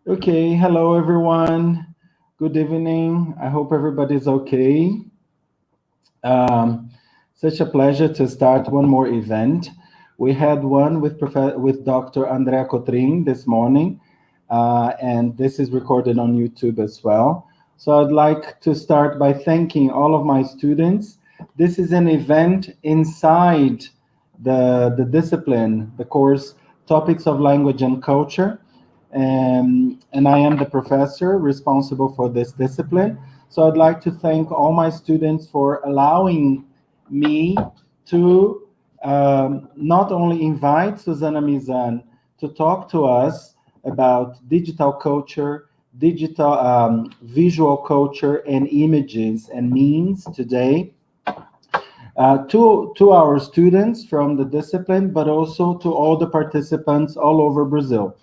Okay, hello everyone. Good evening. I hope everybody's okay. Um, Such a pleasure to start one more event. We had one with Dr. Andrea Cotrin this morning, and this is recorded on YouTube as well. So I'd like to start by thanking all of my students. This is an event inside the discipline, the course Topics of Language and Culture. And I am the professor responsible for this discipline. So I'd like to thank all my students for allowing me to not only invite SOuzana MIZAN to talk to us about digital culture, digital visual culture and images and memes today, to our students from the discipline, but also to all the participants all over Brazil.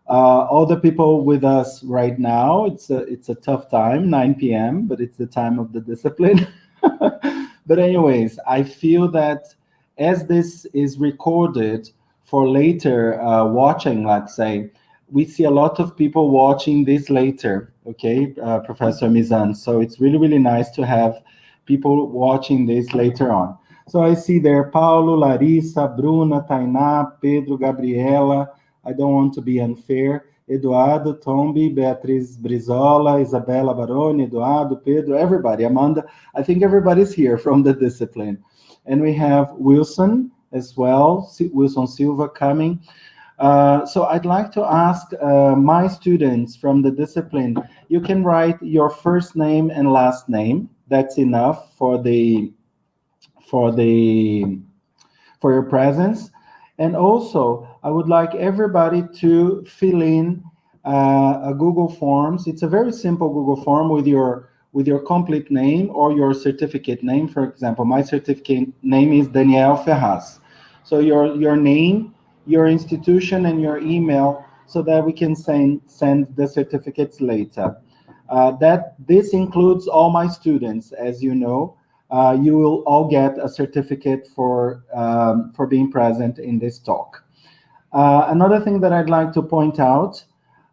All the people with us right now, it's a tough time, 9 p.m., but it's the time of the discipline. But anyways, I feel that as this is recorded for later watching, let's say, we see a lot of people watching this later, okay, Professor Mizan. So it's really, really nice to have people watching this later on. So I see there Paulo, Larissa, Bruna, Tainá, Pedro, Gabriela. I don't want to be unfair. Eduardo, Tombi, Beatriz Brizola, Isabella Baroni, Eduardo, Pedro, everybody, Amanda. I think everybody's here from the discipline. And we have Wilson as well, Wilson Silva coming. So I'd like to ask my students from the discipline, you can write your first name and last name. That's enough for your presence. And also, I would like everybody to fill in a Google Forms. It's a very simple Google form with your complete name or your certificate name. For example, my certificate name is Daniel Ferraz. So your name, your institution, and your email, so that we can send the certificates later. That this includes all my students, as you know. You will all get a certificate for being present in this talk. Another thing that I'd like to point out,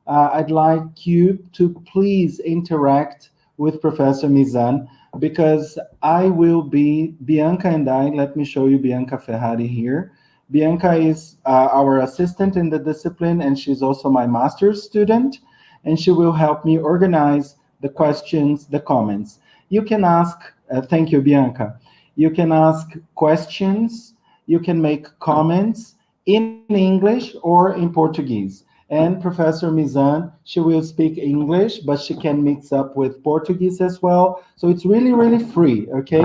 I'd like you to please interact with Professor Mizan, because I will be, Bianca and I, let me show you Bianca Ferrari here. Bianca is our assistant in the discipline, and she's also my master's student, and she will help me organize the questions, the comments. You can ask, thank you, Bianca. You can ask questions, you can make comments in English or in Portuguese. And Professor Mizan, she will speak English, but she can mix up with Portuguese as well. So it's really, really free, okay?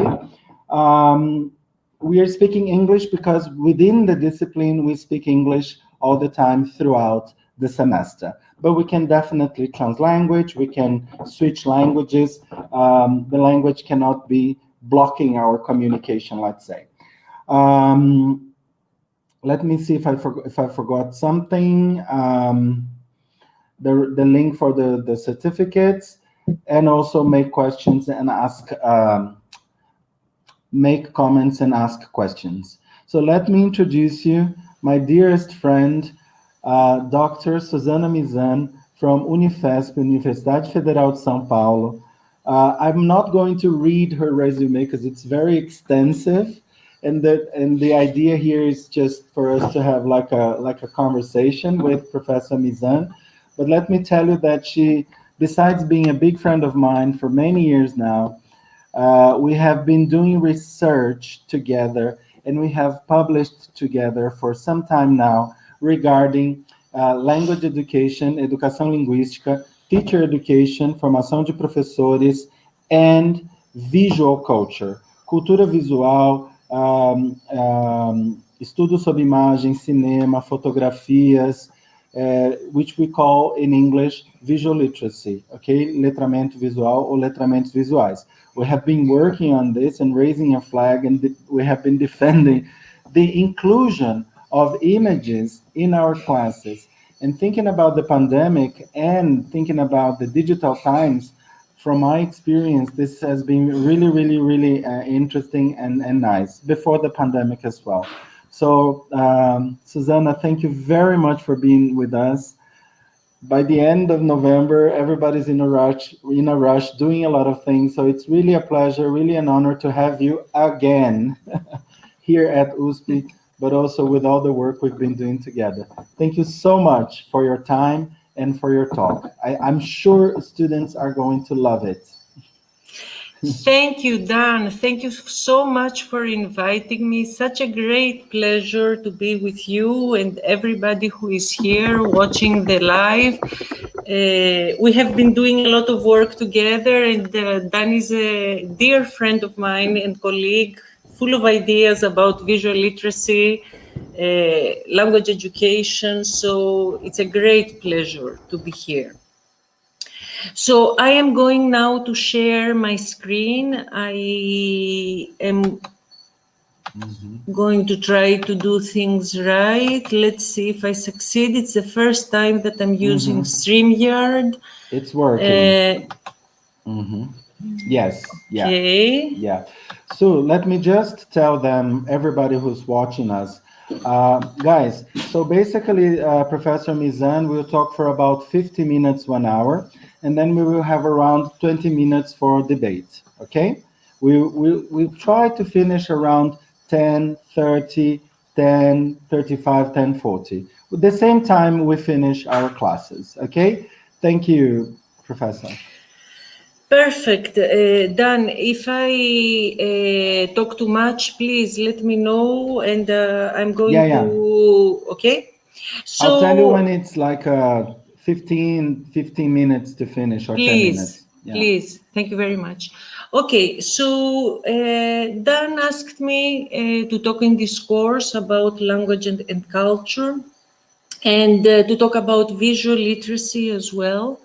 We are speaking English because within the discipline, we speak English all the time throughout the semester. But we can definitely translanguage, we can switch languages. The language cannot be blocking our communication, let's say. Let me see if I forgot something. The link for the certificates, and also make questions and ask, make comments and ask questions. So let me introduce you, my dearest friend, Dr. SOuzana MIZAN from Unifesp, Universidade Federal de São Paulo. I'm not going to read her resume because it's very extensive, and the idea here is just for us to have like a conversation with Professor Mizan. But let me tell you that she, besides being a big friend of mine for many years now, we have been doing research together, and we have published together for some time now regarding language education, educação linguística, teacher education, formação de professores, and visual culture, cultura visual, estudos sobre imagem, cinema, fotografias, which we call in English visual literacy, okay, letramento visual or letramentos visuais. We have been working on this and raising a flag, and we have been defending the inclusion of images in our classes. And thinking about the pandemic and thinking about the digital times, from my experience, this has been really, really, really interesting and nice before the pandemic as well. So, SOuzana, thank you very much for being with us. by the end of November, everybody's in a rush, doing a lot of things. So it's really a pleasure, really an honor to have you again here at USP, but also with all the work we've been doing together. Thank you so much for your time and for your talk. I'm sure students are going to love it. Thank you, Dan. Thank you so much for inviting me. Such a great pleasure to be with you and everybody who is here watching the live. We have been doing a lot of work together, and Dan is a dear friend of mine and colleague, full of ideas about visual literacy, language education. So it's a great pleasure to be here. So I am going now to share my screen. I am going to try to do things right. Let's see if I succeed. It's the first time that I'm using StreamYard. It's working. Yes. Yeah. Okay. Yeah. So let me just tell them, everybody who's watching us, guys, so basically Professor Mizan will talk for about 50 minutes, 1 hour, and then we will have around 20 minutes for debate, okay? We'll try to finish around 10:30, 10:35, 10:40. At the same time we finish our classes, okay? Thank you, Professor. Perfect. Dan, if I talk too much, please let me know, and I'm going to... Okay? So, I'll tell you when it's like 15 minutes to finish, or 10 minutes. Please. Thank you very much. Okay, so Dan asked me to talk in this course about language and culture, and to talk about visual literacy as well.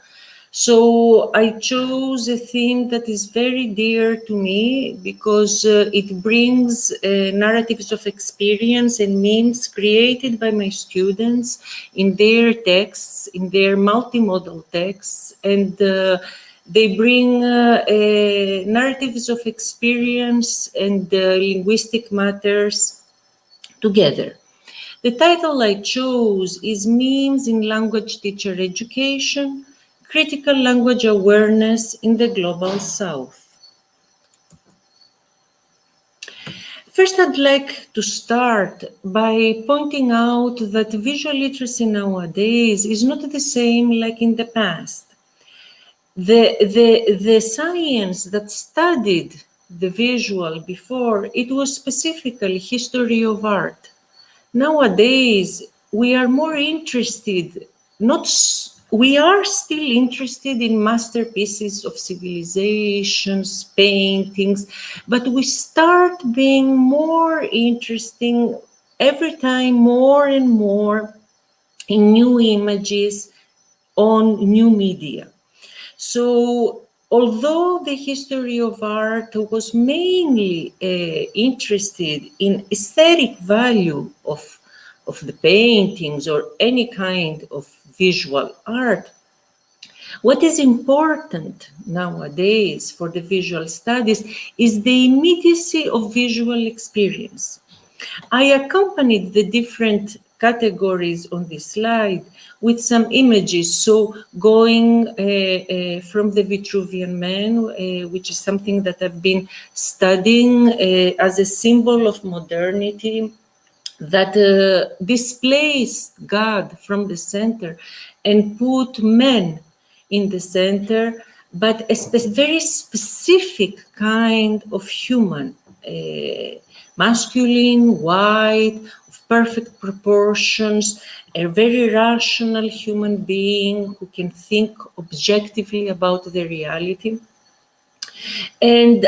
So I chose a theme that is very dear to me because it brings narratives of experience and memes created by my students in their texts, in their multimodal texts, and they bring narratives of experience and linguistic matters together. The title I chose is Memes in Language Teacher Education, Critical Language Awareness in the Global South. First, I'd like to start by pointing out that visual literacy nowadays is not the same like in the past. The science that studied the visual before, it was specifically history of art. Nowadays, we are more interested, we are still interested in masterpieces of civilizations, paintings, but we start being more interesting every time more and more in new images on new media. So although the history of art was mainly interested in aesthetic value of the paintings or any kind of visual art, what is important nowadays for the visual studies is the immediacy of visual experience. I accompanied the different categories on this slide with some images. So going from the Vitruvian Man, which is something that I've been studying as a symbol of modernity, that displaced God from the center and put men in the center, but a very specific kind of human, masculine, white, of perfect proportions, a very rational human being who can think objectively about the reality. And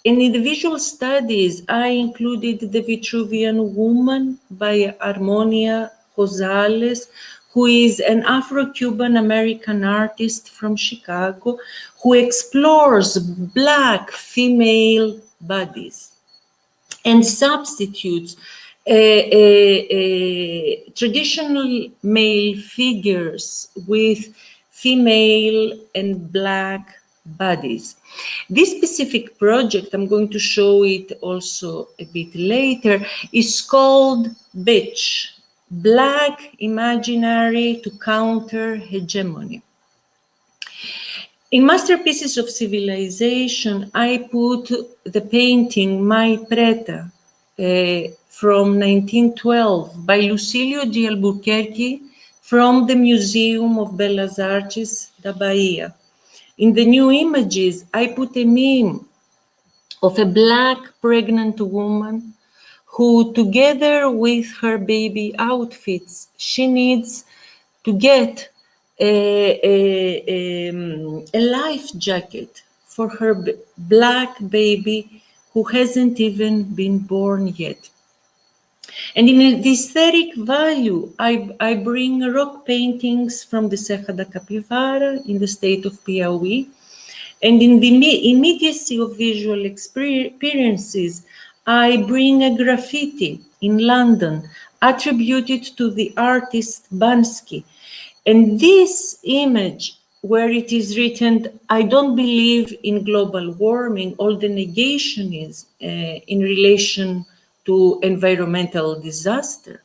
in the visual studies, I included the Vitruvian Woman by Harmonia Rosales, who is an Afro-Cuban American artist from Chicago, who explores Black female bodies and substitutes traditional male figures with female and Black bodies. This specific project, I'm going to show it also a bit later, is called Bitch, Black imaginary to counter hegemony. In Masterpieces of Civilization, I put the painting My Preta from 1912 by Lucílio de Albuquerque from the Museum of Belas Artes da Bahia. In the new images, I put a meme of a Black pregnant woman who, together with her baby outfits, she needs to get a life jacket for her Black baby who hasn't even been born yet. And in the aesthetic value, I bring rock paintings from the Serra da Capivara in the state of Piauí. And in the immediacy of visual experiences, I bring a graffiti in London attributed to the artist Banksy. And this image, where it is written, I don't believe in global warming, all the negation is in relation to environmental disaster,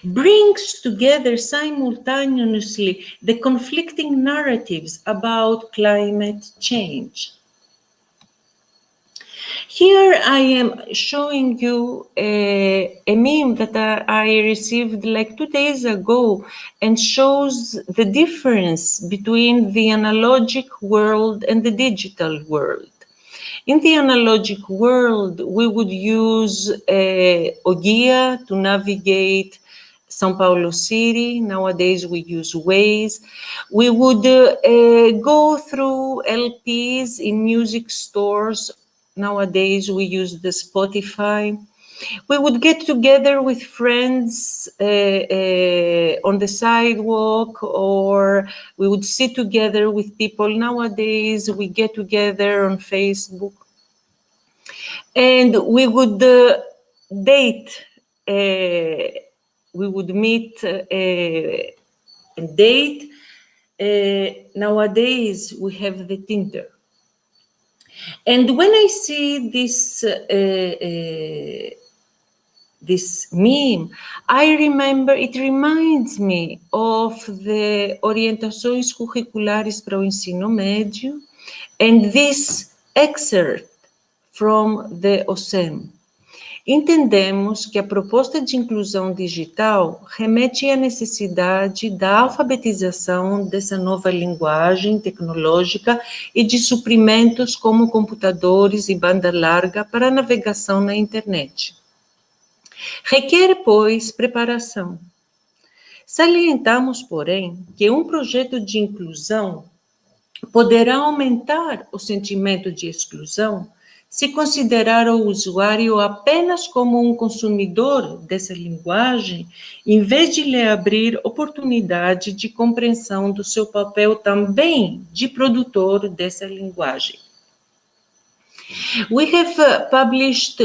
brings together simultaneously the conflicting narratives about climate change. Here I am showing you a meme that I received like 2 days ago and shows the difference between the analogic world and the digital world. In the analogic world, we would use Ogia to navigate São Paulo City. Nowadays, we use Waze. We would go through LPs in music stores. Nowadays, we use the Spotify. We would get together with friends on the sidewalk, or we would sit together with people. Nowadays, we get together on Facebook. And we would date, we would meet and date. Nowadays, we have the Tinder. And when I see this meme, it reminds me of the orientações curriculares para o ensino médio and this excerpt from the OSEM. Entendemos que a proposta de inclusão digital remete à necessidade da alfabetização dessa nova linguagem tecnológica e de suprimentos como computadores e banda larga para a navegação na internet. Requer, pois, preparação. Salientamos, porém, que um projeto de inclusão poderá aumentar o sentimento de exclusão se considerar o usuário apenas como um consumidor dessa linguagem, em vez de lhe abrir oportunidade de compreensão do seu papel também de produtor dessa linguagem. We have published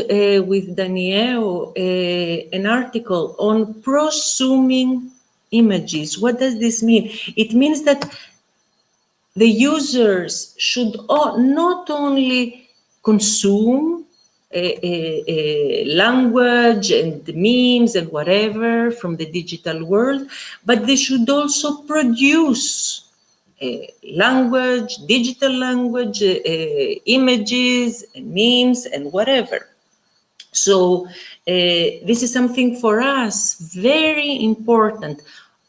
with Daniel an article on prosuming images. What does this mean? It means that the users should not only consume language and memes and whatever from the digital world, but they should also produce language, digital language, images, and memes, and whatever. So this is something for us very important,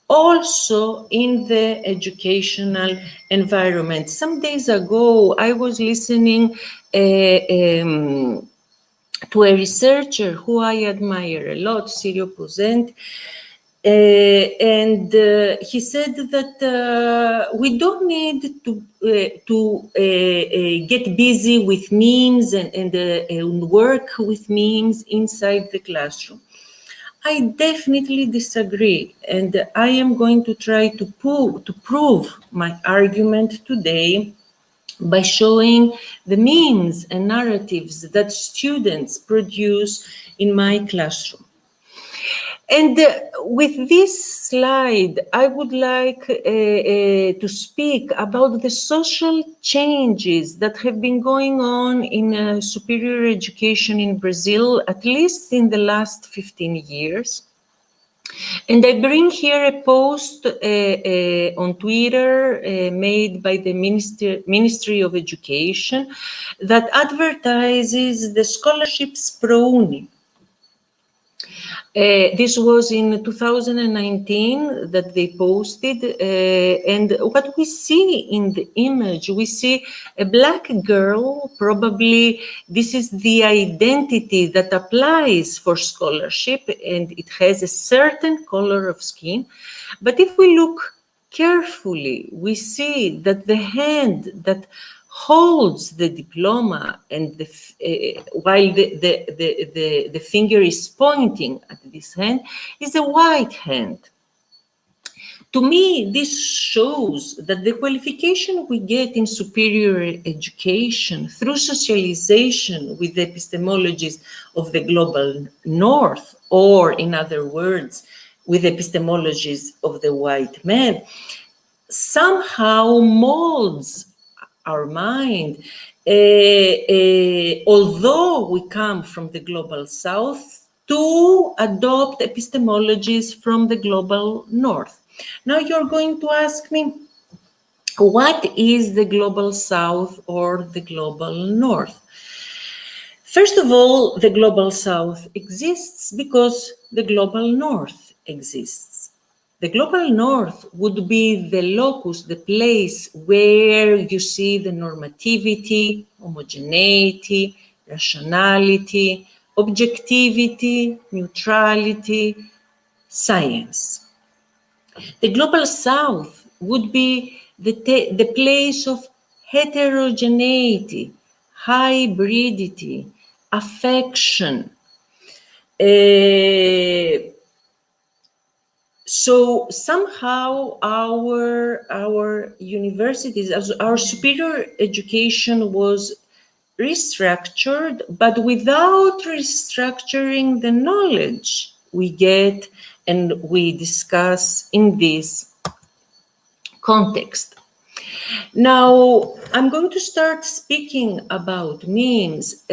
also in the educational environment. Some days ago, I was listening to a researcher who I admire a lot, Sirio Posent, and he said that we don't need to get busy with memes and work with memes inside the classroom. I definitely disagree, and I am going to try to prove my argument today by showing the memes and narratives that students produce in my classroom. And with this slide, I would like to speak about the social changes that have been going on in superior education in Brazil, at least in the last 15 years. And I bring here a post on Twitter made by the Ministry of Education that advertises the scholarships pro uni. This was in 2019 that they posted, and what we see in the image, we see a black girl, probably this is the identity that applies for scholarship, and it has a certain color of skin. But if we look carefully, we see that the hand that holds the diploma and while the finger is pointing at this hand is a white hand. To me, this shows that the qualification we get in superior education through socialization with the epistemologies of the global north, or in other words, with epistemologies of the white man, somehow molds our mind, although we come from the global south, to adopt epistemologies from the global north. Now you're going to ask me, what is the global south or the global north? First of all, the global south exists because the global north exists. The global north would be the locus, the place where you see the normativity, homogeneity, rationality, objectivity, neutrality, science. The global south would be the place of heterogeneity, hybridity, affection. So somehow our universities, our superior education was restructured, but without restructuring the knowledge we get and we discuss in this context. Now, I'm going to start speaking about memes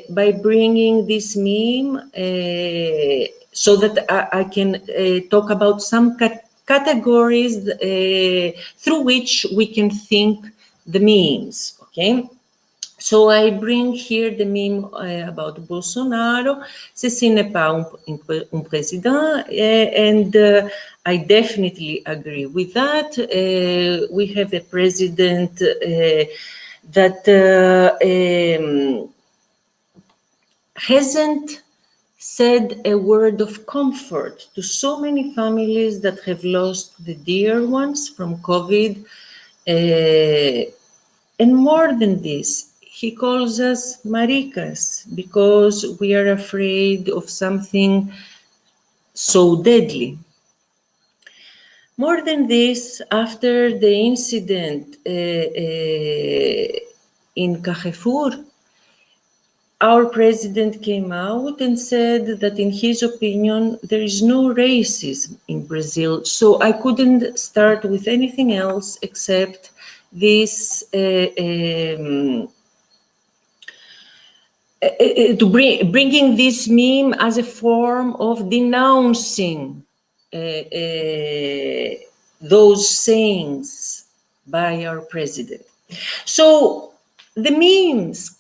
by bringing this meme so that I can talk about some categories through which we can think the memes, okay? So I bring here the meme about Bolsonaro, ceci n'est pas un président, and I definitely agree with that. We have a president that hasn't said a word of comfort to so many families that have lost the dear ones from COVID. And more than this, he calls us maricas because we are afraid of something so deadly. More than this, after the incident in Carrefour, our president came out and said that in his opinion, there is no racism in Brazil. So I couldn't start with anything else except this bringing this meme as a form of denouncing those sayings by our president. So the memes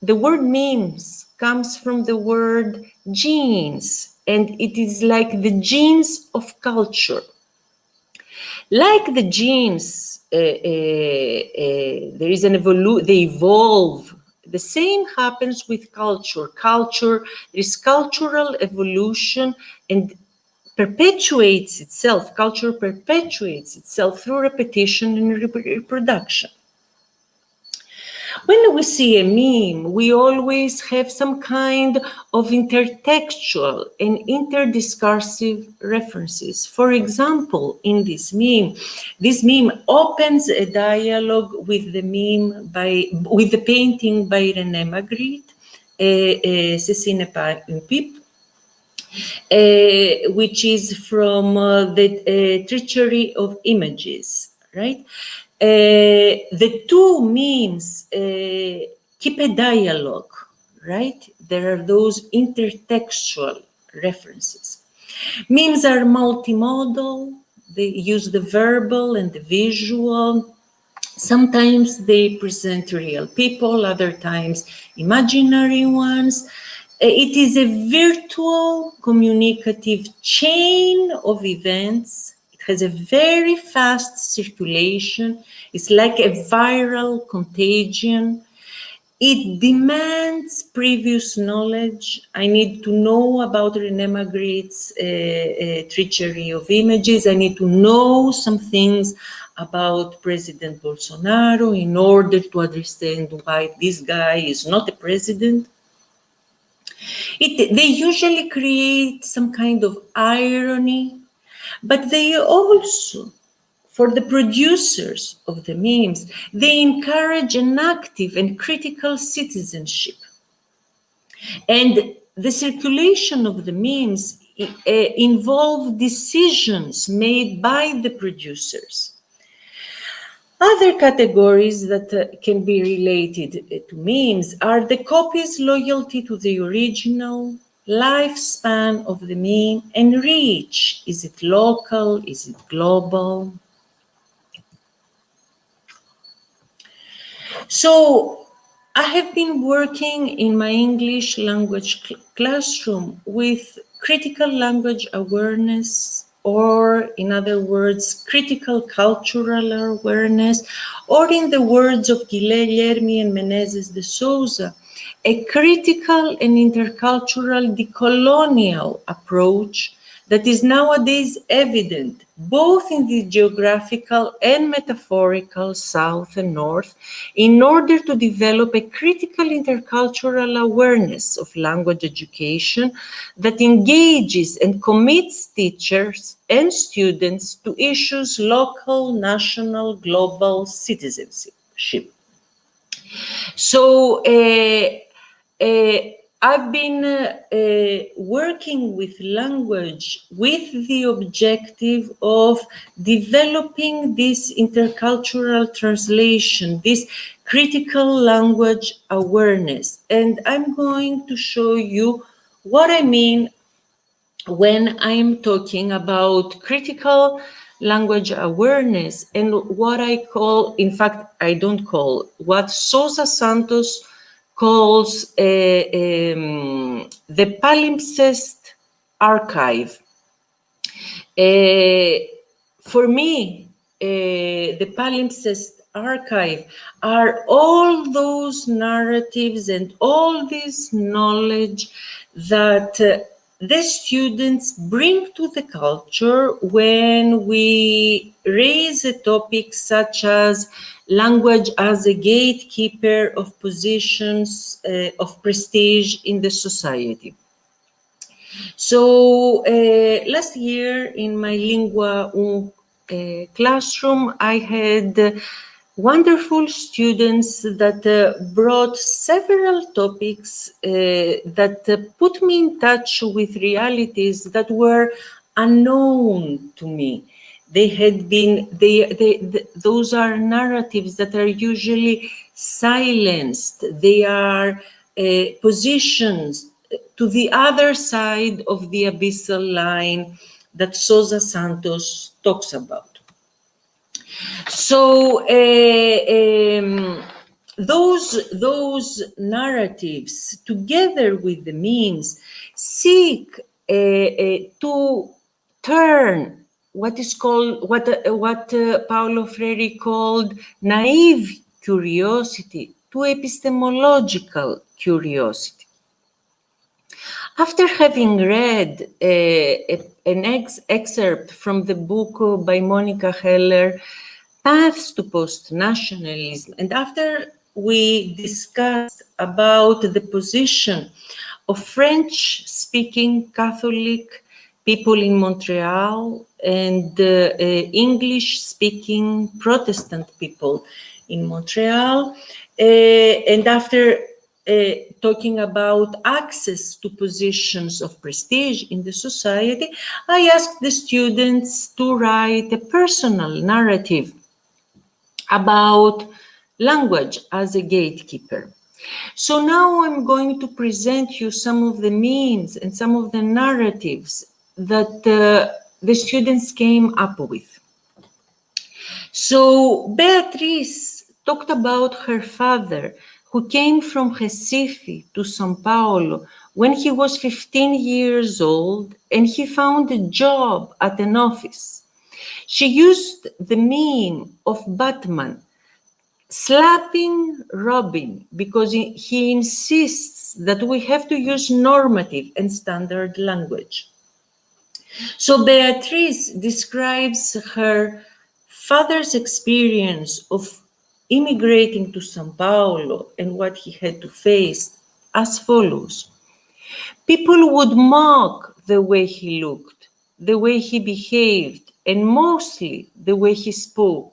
the word memes comes from the word genes, and it is like the genes of culture. Like the genes, there is an they evolve. The same happens with culture. There is cultural evolution and perpetuates itself. Culture perpetuates itself through repetition and reproduction. When we see a meme, we always have some kind of intertextual and interdiscursive references. For example, in this meme opens a dialogue with the painting by René Magritte, Ceci n'est pas une pipe. which is from the treachery of images, right? The two memes keep a dialogue, right? There are those intertextual references. Memes are multimodal. They use the verbal and the visual. Sometimes they present real people, other times imaginary ones. It is a virtual communicative chain of events. It has a very fast circulation. It's like a viral contagion. It demands previous knowledge. I need to know about René Magritte's treachery of images. I need to know some things about President Bolsonaro in order to understand why this guy is not a president. They usually create some kind of irony, but they also, for the producers of the memes, they encourage an active and critical citizenship. And the circulation of the memes involve decisions made by the producers. Other categories that can be related to memes are the copy's loyalty to the original, lifespan of the meme, and reach. Is it local? Is it global? So I have been working in my English language classroom with critical language awareness, or in other words, critical cultural awareness, or in the words of GEELLE and Menezes de Souza, a critical and intercultural decolonial approach that is nowadays evident both in the geographical and metaphorical South and North, in order to develop a critical intercultural awareness of language education that engages and commits teachers and students to issues local, national, global citizenship. So I've been working with language with the objective of developing this intercultural translation, this critical language awareness. And I'm going to show you what I mean when I'm talking about critical language awareness and what I call, in fact, I don't call, what Sousa Santos calls the palimpsest archive. For me, the palimpsest archive are all those narratives and all this knowledge that the students bring to the culture when we raise a topic such as language as a gatekeeper of positions of prestige in the society. So last year in my Lingua classroom, I had wonderful students that brought several topics that put me in touch with realities that were unknown to me. They had been, those are narratives that are usually silenced. They are positions to the other side of the abyssal line that Sousa Santos talks about. So those narratives, together with the memes, seek to turn what is called, what Paulo Freire called naive curiosity to epistemological curiosity. After having read an excerpt from the book by Monica Heller, Paths to Post-Nationalism, and after we discussed about the position of French-speaking Catholic people in Montreal and English-speaking Protestant people in Montreal, and after talking about access to positions of prestige in the society, I asked the students to write a personal narrative about language as a gatekeeper. So now I'm going to present you some of the memes and some of the narratives that the students came up with. So Beatriz talked about her father, who came from Recife to São Paulo when he was 15 years old, and he found a job at an office. She used the meme of Batman slapping Robin because he insists that we have to use normative and standard language. So Beatriz describes her father's experience of immigrating to São Paulo and what he had to face as follows. People would mock the way he looked, the way he behaved, and mostly the way he spoke.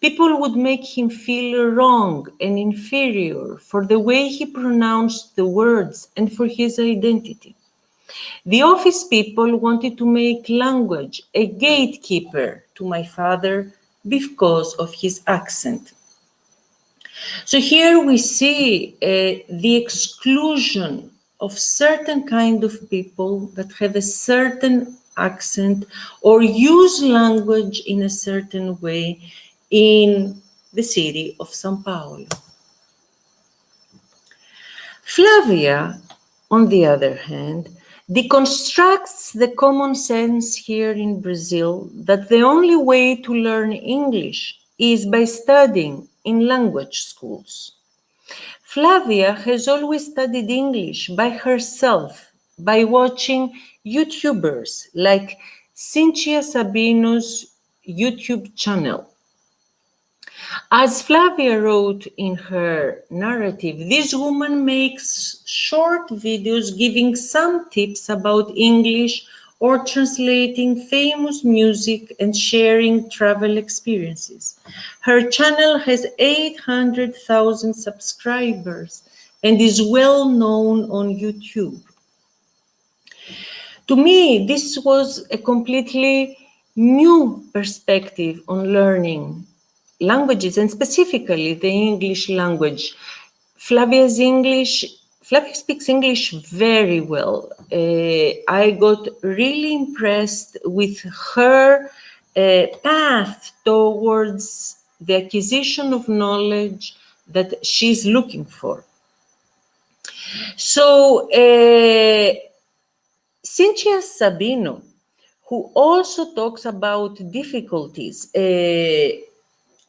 People would make him feel wrong and inferior for the way he pronounced the words and for his identity. The office people wanted to make language a gatekeeper to my father because of his accent. So here we see the exclusion of certain kind of people that have a certain accent or use language in a certain way in the city of São Paulo. Flavia, on the other hand, deconstructs the common sense here in Brazil that the only way to learn English is by studying in language schools. Flavia has always studied English by herself, by watching YouTubers like Cynthia Sabino's YouTube channel. As Flavia wrote in her narrative, this woman makes short videos giving some tips about English or translating famous music and sharing travel experiences. Her channel has 800,000 subscribers and is well known on YouTube. To me, this was a completely new perspective on learning languages, and specifically the English language. Flavia speaks English very well. I got really impressed with her path towards the acquisition of knowledge that she's looking for. So Cynthia Sabino, who also talks about difficulties,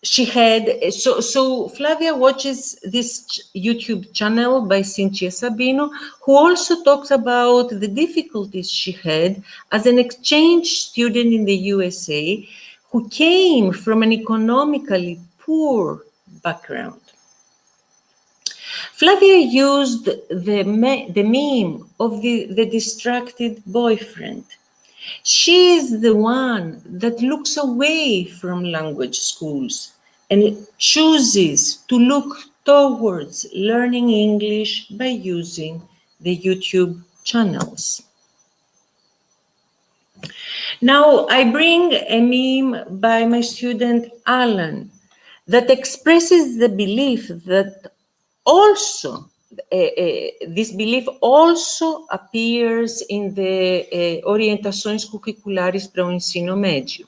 so Flavia watches this YouTube channel by Cynthia Sabino, who also talks about the difficulties she had as an exchange student in the USA, who came from an economically poor background. Flavia used the meme of the distracted boyfriend. She is the one that looks away from language schools and chooses to look towards learning English by using the YouTube channels. Now, I bring a meme by my student Alan that expresses the belief that also this belief also appears in the orientações curriculares para o ensino médio.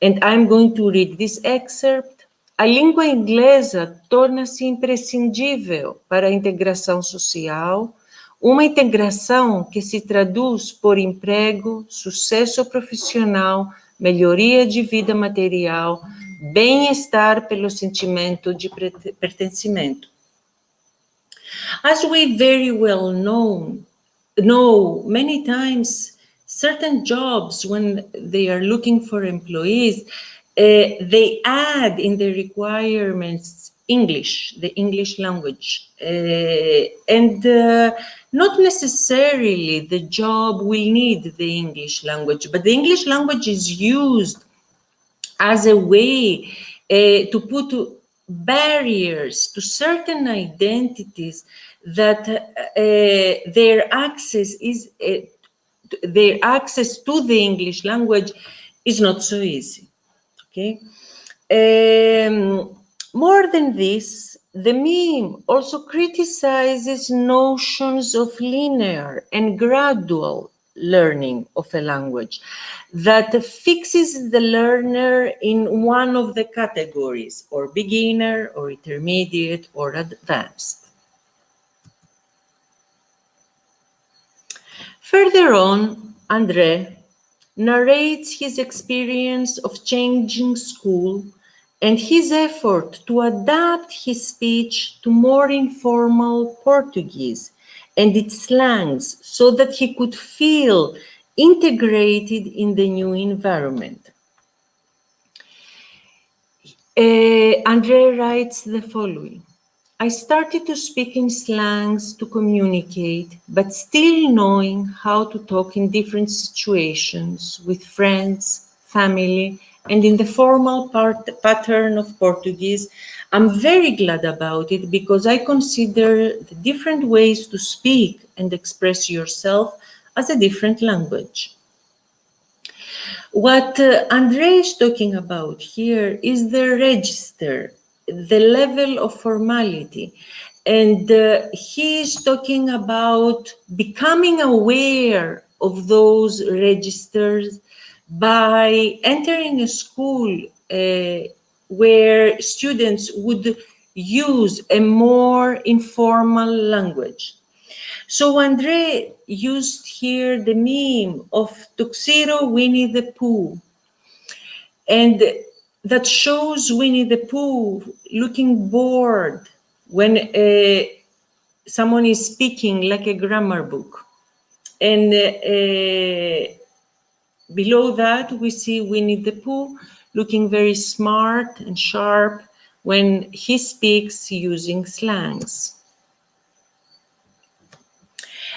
And I'm going to read this excerpt. A língua inglesa torna-se imprescindível para a integração social, uma integração que se traduz por emprego, sucesso profissional, melhoria de vida material, bem-estar pelo sentimento de pertencimento. As we very well know, many times certain jobs, when they are looking for employees, they add in the requirements English, the English language. And not necessarily the job will need the English language, but the English language is used as a way to put barriers to certain identities that their access to the English language is not so easy. Okay. More than this, the meme also criticizes notions of linear and gradual learning of a language that fixes the learner in one of the categories, or beginner, or intermediate, or advanced. Further on, André narrates his experience of changing school and his effort to adapt his speech to more informal Portuguese and its slangs so that he could feel integrated in the new environment. André writes the following: I started to speak in slangs to communicate, but still knowing how to talk in different situations with friends, family, and in the formal pattern of Portuguese. I'm very glad about it because I consider the different ways to speak and express yourself as a different language. What André is talking about here is the register, the level of formality. And he is talking about becoming aware of those registers by entering a school where students would use a more informal language. So André used here the meme of Tuxedo Winnie the Pooh, and that shows Winnie the Pooh looking bored when someone is speaking like a grammar book. And below that, we see Winnie the Pooh looking very smart and sharp when he speaks using slangs.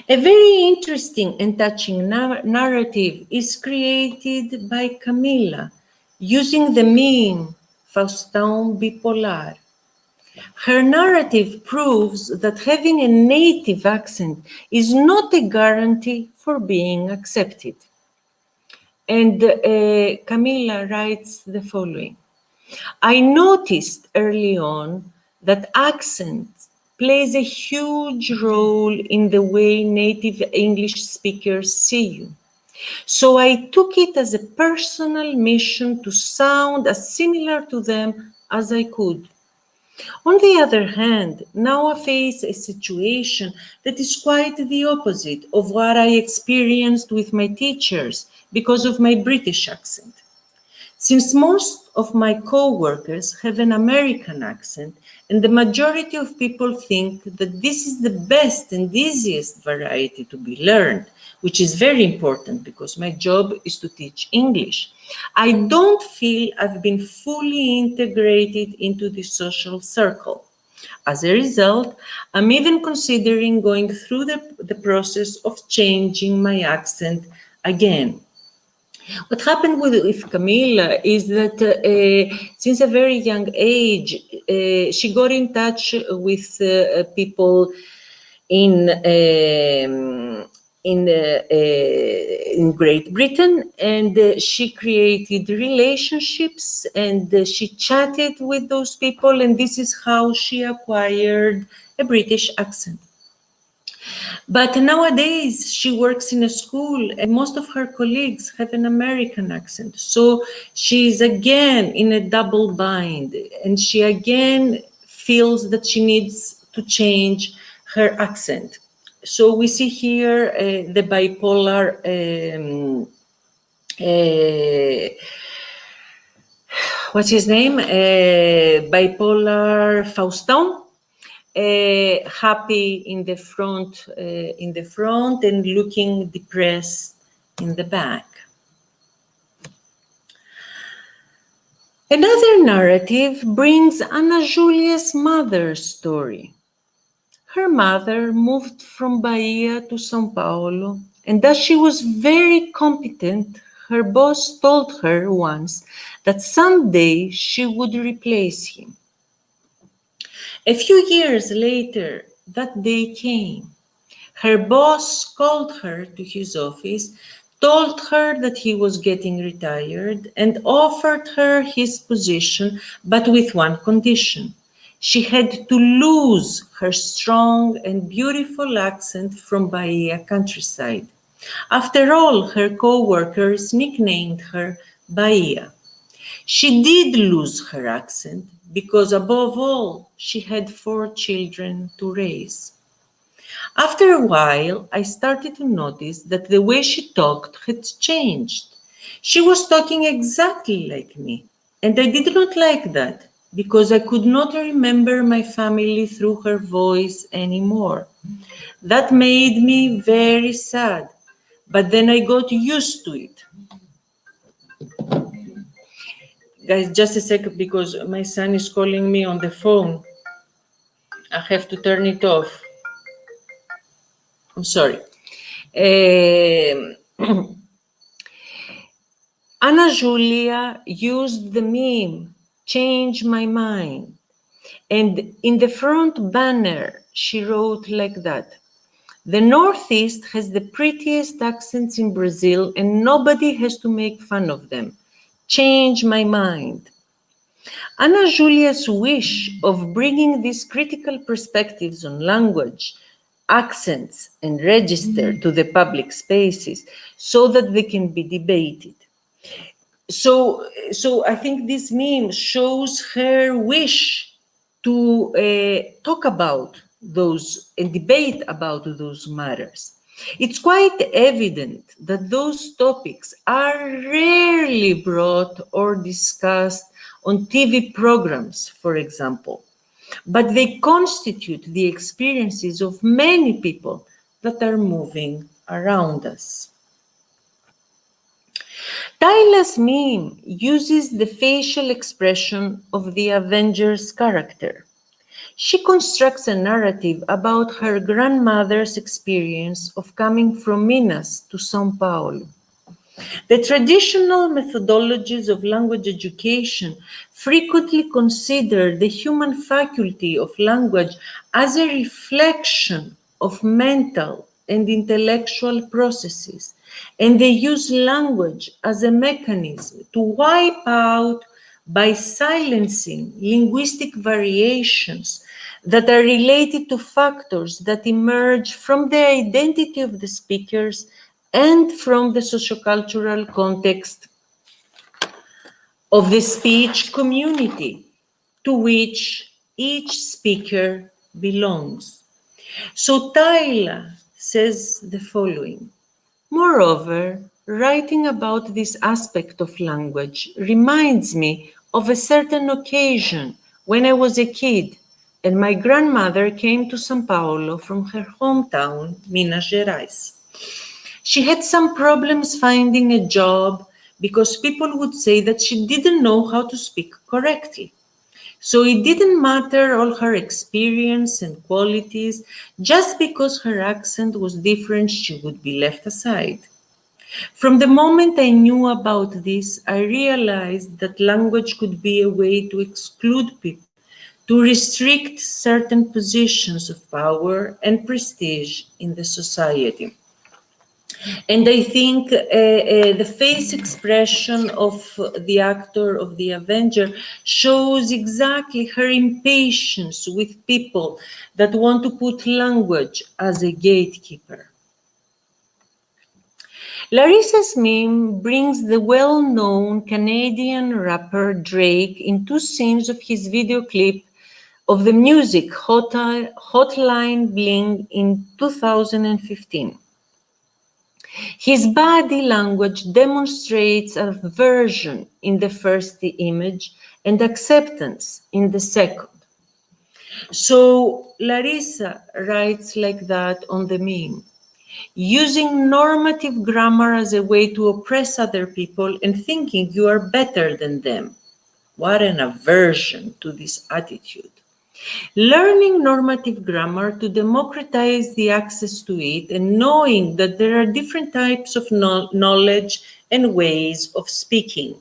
A very interesting and touching narrative is created by Camila using the meme Faustão bipolar. Her narrative proves that having a native accent is not a guarantee for being accepted. And Camila writes the following: I noticed early on that accent plays a huge role in the way native English speakers see you. So I took it as a personal mission to sound as similar to them as I could. On the other hand, now I face a situation that is quite the opposite of what I experienced with my teachers because of my British accent. Since most of my co-workers have an American accent, and the majority of people think that this is the best and easiest variety to be learned, which is very important because my job is to teach English, I don't feel I've been fully integrated into the social circle. As a result, I'm even considering going through the process of changing my accent again. What happened with Camila is that since a very young age, she got in touch with people in Great Britain, and she created relationships, and she chatted with those people, and this is how she acquired a British accent. But nowadays, she works in a school and most of her colleagues have an American accent. So she's again in a double bind, and she again feels that she needs to change her accent. So we see here the bipolar, what's his name? Bipolar Faustão. Happy in the front, and looking depressed in the back. Another narrative brings Ana Julia's mother's story. Her mother moved from Bahia to São Paulo, and as she was very competent, her boss told her once that someday she would replace him. A few years later, that day came. Her boss called her to his office, told her that he was getting retired, and offered her his position, but with one condition. She had to lose her strong and beautiful accent from Bahia countryside. After all, her co-workers nicknamed her Bahia. She did lose her accent because, above all, she had 4 children to raise. After a while, I started to notice that the way she talked had changed. She was talking exactly like me, and I did not like that because I could not remember my family through her voice anymore. That made me very sad, but then I got used to it. Guys, just a second because my son is calling me on the phone. I have to turn it off. I'm sorry. Ana Julia used the meme, "Change my mind." And in the front banner, she wrote like that: "The Northeast has the prettiest accents in Brazil and nobody has to make fun of them. Change my mind." Ana Julia's wish of bringing these critical perspectives on language, accents, and register to the public spaces so that they can be debated. So I think this meme shows her wish to talk about those and debate about those matters. It's quite evident that those topics are rarely brought or discussed on TV programs, for example, but they constitute the experiences of many people that are moving around us. Tyla's meme uses the facial expression of the Avenger's character. She constructs a narrative about her grandmother's experience of coming from Minas to São Paulo. The traditional methodologies of language education frequently consider the human faculty of language as a reflection of mental and intellectual processes, and they use language as a mechanism to wipe out by silencing linguistic variations that are related to factors that emerge from the identity of the speakers and from the sociocultural context of the speech community to which each speaker belongs. So Tyla says the following: "Moreover, writing about this aspect of language reminds me of a certain occasion when I was a kid and my grandmother came to São Paulo from her hometown, Minas Gerais. She had some problems finding a job because people would say that she didn't know how to speak correctly. So it didn't matter all her experience and qualities, just because her accent was different, she would be left aside. From the moment I knew about this, I realized that language could be a way to exclude people, to restrict certain positions of power and prestige in the society." And I think the face expression of the actor of the Avenger shows exactly her impatience with people that want to put language as a gatekeeper. Larissa's meme brings the well-known Canadian rapper Drake in 2 scenes of his video clip of the music Hotline Bling in 2015. His body language demonstrates aversion in the first image and acceptance in the second. So Larissa writes like that on the meme: "Using normative grammar as a way to oppress other people and thinking you are better than them." What an aversion to this attitude. Learning normative grammar to democratize the access to it and knowing that there are different types of knowledge and ways of speaking.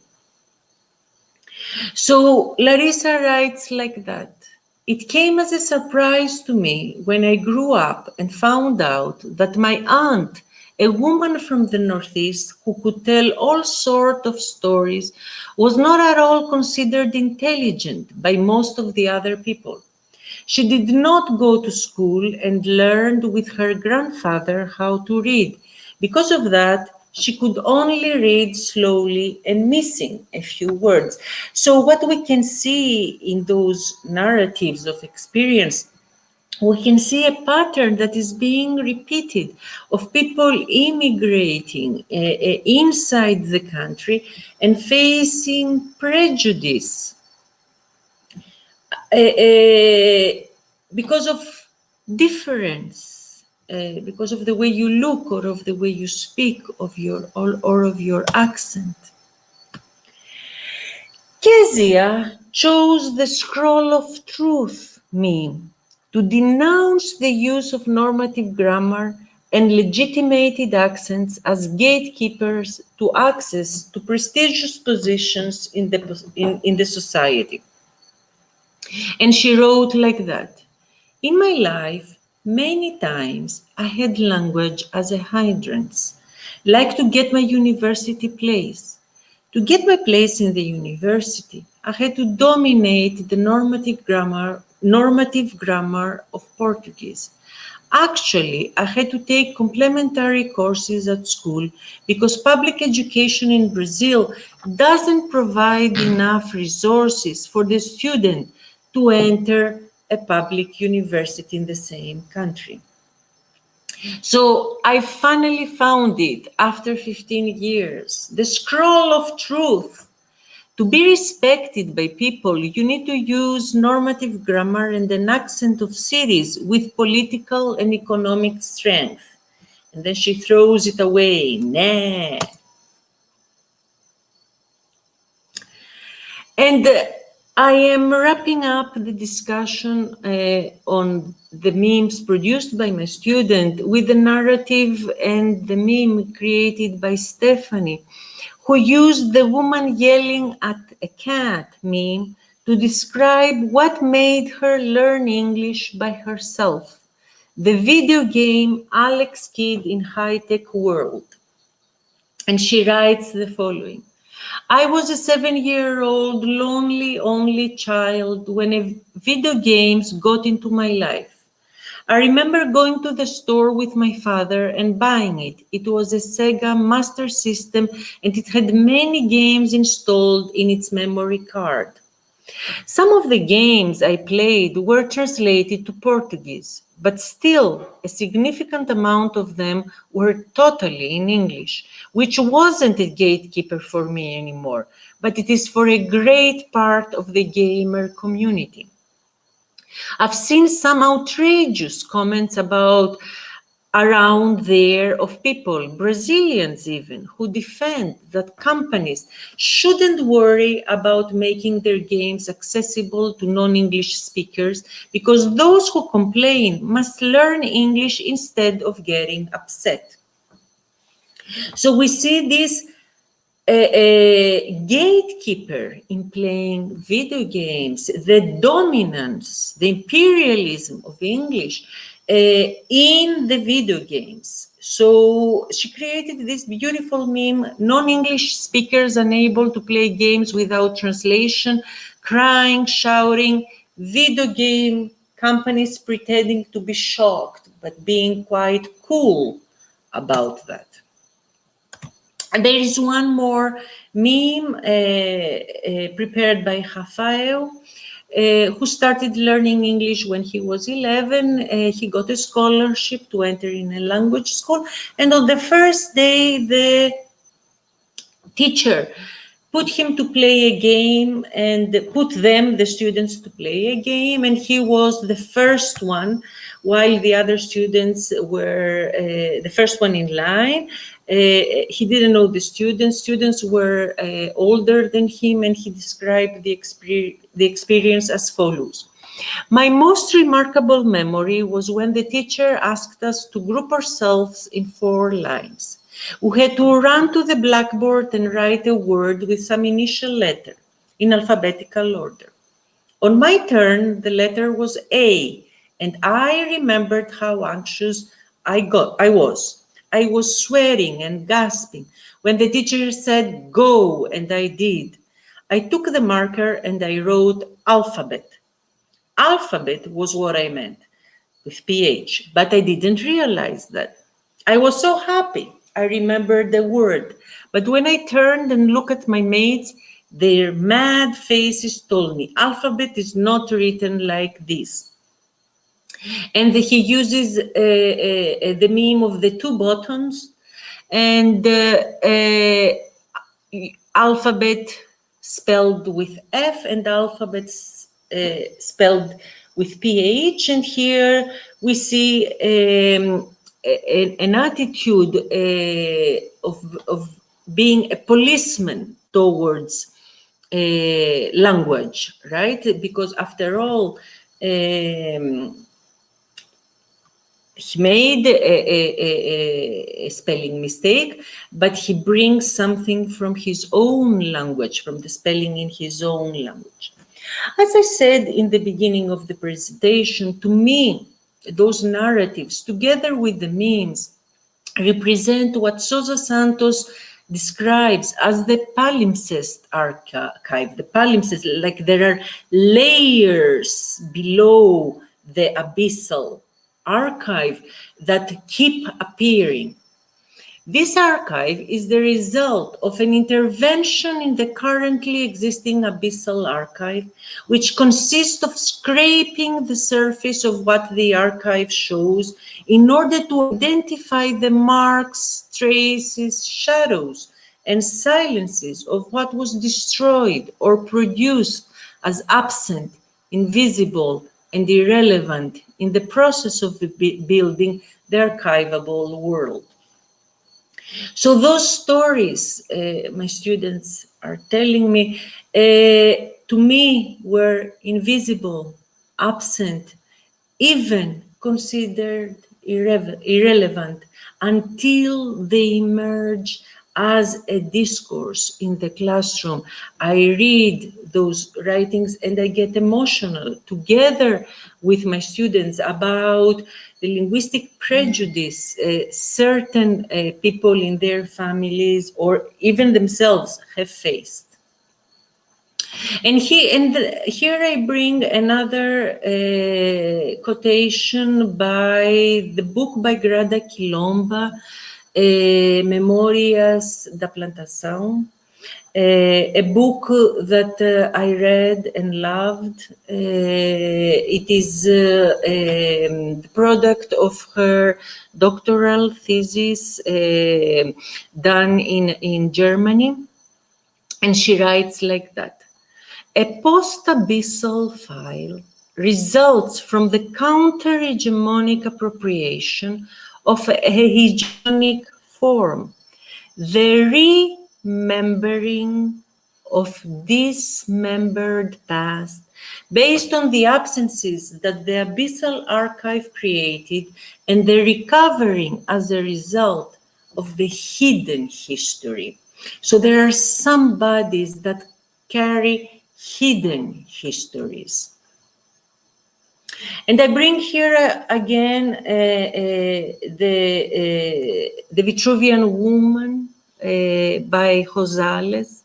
So Larissa writes like that: It came as a surprise to me when I grew up and found out that my aunt, a woman from the Northeast who could tell all sorts of stories, was not at all considered intelligent by most of the other people. She did not go to school and learned with her grandfather how to read. Because of that, she could only read slowly and missing a few words. So what we can see in those narratives of experience, we can see a pattern that is being repeated of people immigrating inside the country and facing prejudice because of difference, because of the way you look or of the way you speak or of your accent. Kezia chose the scroll of truth meme to denounce the use of normative grammar and legitimated accents as gatekeepers to access to prestigious positions in the society. And she wrote like that: in my life, many times I had language as a hindrance, like to get my university place. To get my place in the university, I had to dominate the normative grammar of Portuguese. Actually, I had to take complementary courses at school because public education in Brazil doesn't provide enough resources for the student to enter a public university in the same country. So I finally found it after 15 years, the scroll of truth. To be respected by people, you need to use normative grammar and an accent of cities with political and economic strength. And then she throws it away. Nah. And I am wrapping up the discussion on the memes produced by my student with the narrative and the meme created by Stephanie, who used the woman yelling at a cat meme to describe what made her learn English by herself, the video game Alex Kidd in High-Tech World. And she writes the following: I was a 7-year-old lonely only child when video games got into my life. I remember going to the store with my father and buying it. It was a Sega Master System and it had many games installed in its memory card. Some of the games I played were translated to Portuguese, but still a significant amount of them were totally in English, which wasn't a gatekeeper for me anymore, but it is for a great part of the gamer community. I've seen some outrageous comments around there of people, Brazilians even, who defend that companies shouldn't worry about making their games accessible to non-English speakers because those who complain must learn English instead of getting upset. So we see this a gatekeeper in playing video games, the dominance, the imperialism of English in the video games. So she created this beautiful meme: non-English speakers unable to play games without translation, crying, shouting, video game companies pretending to be shocked, but being quite cool about that. And there is one more meme prepared by Rafael, who started learning English when he was 11. He got a scholarship to enter in a language school. And on the first day, the teacher put him to play a game and the students, to play a game. And he was the first one, while the other students were the first one in line. He didn't know the students. Students were older than him, and he described the experience as follows. My most remarkable memory was when the teacher asked us to group ourselves in 4 lines. We had to run to the blackboard and write a word with some initial letter in alphabetical order. On my turn, the letter was A, and I remembered how anxious I was. I was sweating and gasping when the teacher said, go, and I did. I took the marker and I wrote alphabet. Alphabet was what I meant with PH, but I didn't realize that. I was so happy. I remembered the word. But when I turned and looked at my mates, their mad faces told me alphabet is not written like this. And he uses the meme of the two buttons and alphabet spelled with F and alphabet spelled with PH. And here we see an attitude of being a policeman towards language, right? Because after all, he made a spelling mistake, but he brings something from his own language, from the spelling in his own language. As I said in the beginning of the presentation, to me, those narratives, together with the memes, represent what Sousa Santos describes as the palimpsest archive. The palimpsest, like there are layers below the abyssal archive that keep appearing. This archive is the result of an intervention in the currently existing abyssal archive, which consists of scraping the surface of what the archive shows in order to identify the marks, traces, shadows, and silences of what was destroyed or produced as absent, invisible, and irrelevant in the process of building the archivable world. So those stories my students are telling me, to me, were invisible, absent, even considered irrelevant until they emerge as a discourse in the classroom. I read those writings and I get emotional together with my students about the linguistic prejudice certain people in their families or even themselves have faced. And here I bring another quotation by the book by Grada Quilomba, Memórias da Plantação, a book that I read and loved. It is the product of her doctoral thesis done in Germany. And she writes like that: a post-abyssal file results from the counter-hegemonic appropriation of a hegemonic form, the remembering of dismembered past based on the absences that the abyssal archive created and the recovering as a result of the hidden history. So there are some bodies that carry hidden histories. And I bring here again the Vitruvian Woman by Rosales.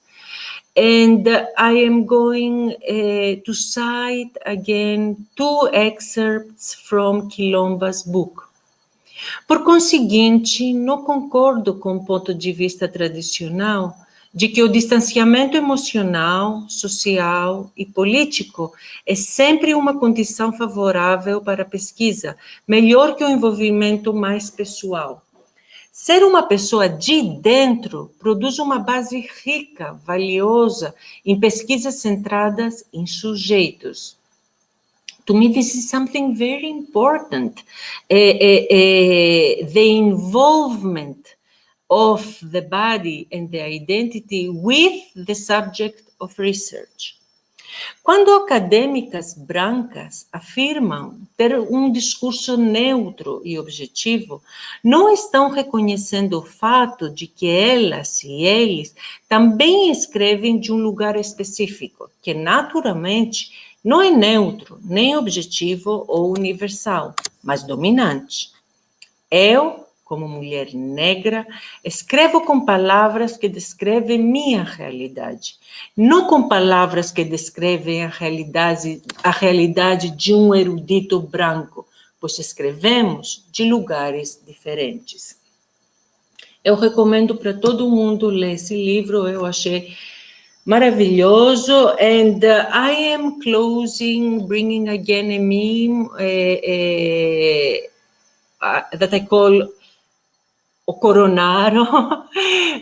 And I am going to cite again two excerpts from Quilomba's book. Por conseguinte, não concordo com o ponto de vista tradicional de que o distanciamento emocional, social e político é sempre uma condição favorável para a pesquisa, melhor que o envolvimento mais pessoal. Ser uma pessoa de dentro produz uma base rica, valiosa, em pesquisas centradas em sujeitos. To me, this is something very important. The involvement of the body and the identity with the subject of research. Quando acadêmicas brancas afirmam ter discurso neutro e objetivo, não estão reconhecendo o fato de que elas e eles também escrevem de lugar específico, que naturalmente Não é neutro, nem objetivo ou universal, mas dominante. Eu, como mulher negra, escrevo com palavras que descrevem minha realidade, não com palavras que descrevem a realidade de um erudito branco, pois escrevemos de lugares diferentes. Eu recomendo para todo mundo ler esse livro, eu achei maravilhoso, and I am closing, bringing again a meme that I call o Coronaro,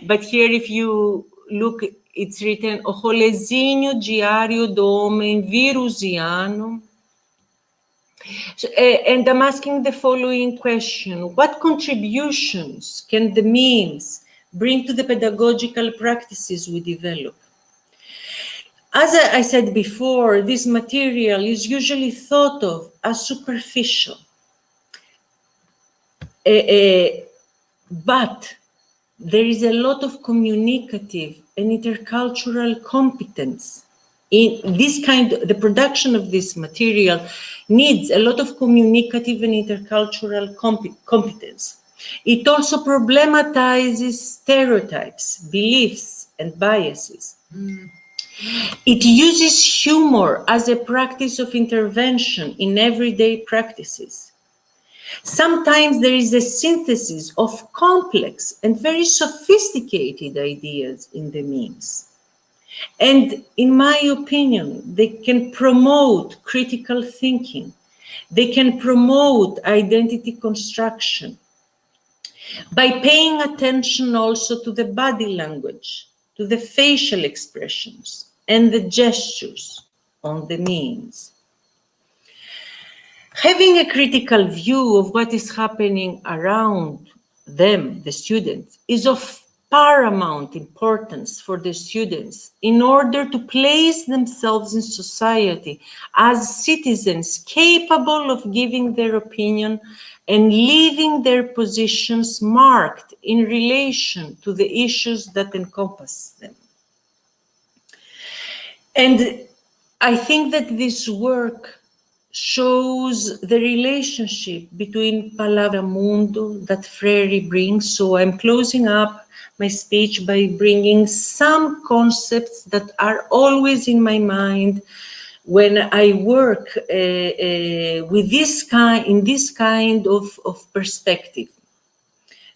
but here if you look, it's written o rolezinho diário do homem virusiano. And I'm asking the following question: what contributions can the memes bring to the pedagogical practices we develop? As I said before, this material is usually thought of as superficial, but there is a lot of communicative and intercultural competence. In this the production of this material needs a lot of communicative and intercultural competence. It also problematizes stereotypes, beliefs, and biases. It uses humor as a practice of intervention in everyday practices. Sometimes there is a synthesis of complex and very sophisticated ideas in the memes. And in my opinion, they can promote critical thinking. They can promote identity construction by paying attention also to the body language, to the facial expressions, and the gestures on the memes. Having a critical view of what is happening around them, the students, is of paramount importance for the students in order to place themselves in society as citizens capable of giving their opinion and leaving their positions marked in relation to the issues that encompass them. And I think that this work shows the relationship between Palabra Mundo that Freire brings. So I'm closing up my speech by bringing some concepts that are always in my mind when I work with this kind of perspective.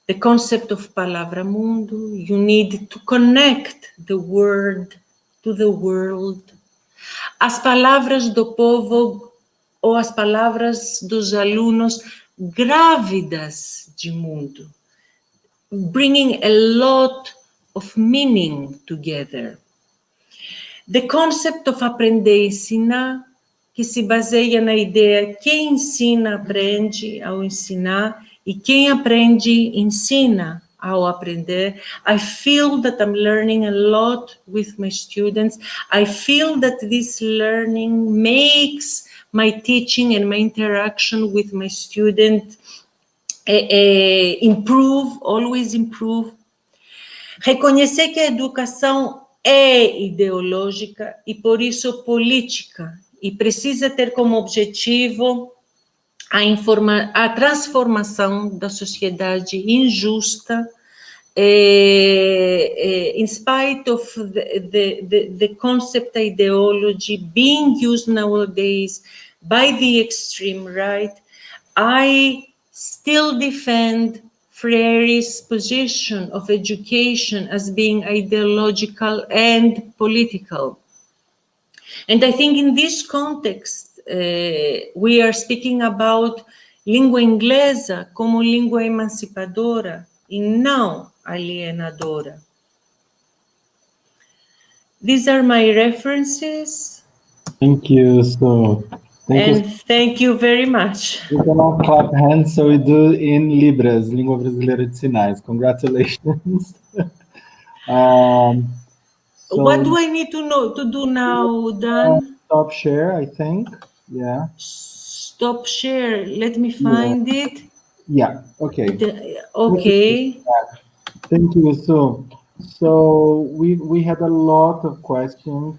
The concept of Palabra Mundo, you need to connect the word to the world. As palavras do povo ou as palavras dos alunos grávidas de mundo, bringing a lot of meaning together. The concept of aprender e ensinar, que se baseia na ideia quem ensina aprende ao ensinar e quem aprende ensina ao aprender. I feel that I'm learning a lot with my students. I feel that this learning makes my teaching and my interaction with my student improve, always improve. Reconhecer que a educação é ideológica e por isso política e precisa ter como objetivo a transformação da sociedade injusta, in spite of the concept ideology being used nowadays by the extreme right, I still defend Freire's position of education as being ideological and political. And I think in this context, we are speaking about língua inglesa como língua emancipadora e não alienadora. These are my references. Thank you. Thank you very much. We cannot clap hands, so we do in Libras, Língua Brasileira de Sinais. Congratulations. What do I need to do now, Dan? Stop share, I think. Yeah. Stop share. Let me find it. Yeah. Okay. Okay. Thank you. So we had a lot of questions.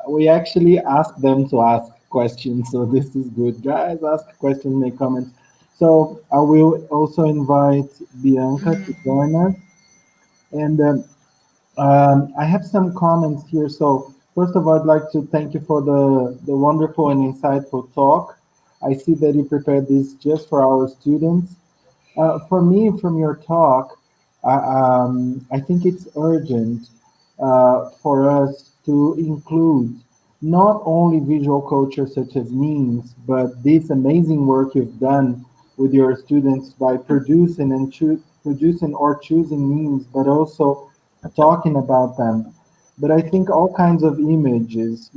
we actually ask them to ask questions, so this is good. Guys, ask questions, make comments. So I will also invite Bianca to join us. And I have some comments here. So first of all, I'd like to thank you for the wonderful and insightful talk. I see that you prepared this just for our students. For me, from your talk, I think it's urgent for us to include not only visual culture such as memes, but this amazing work you've done with your students by producing or choosing memes, but also talking about them. But I think all kinds of images,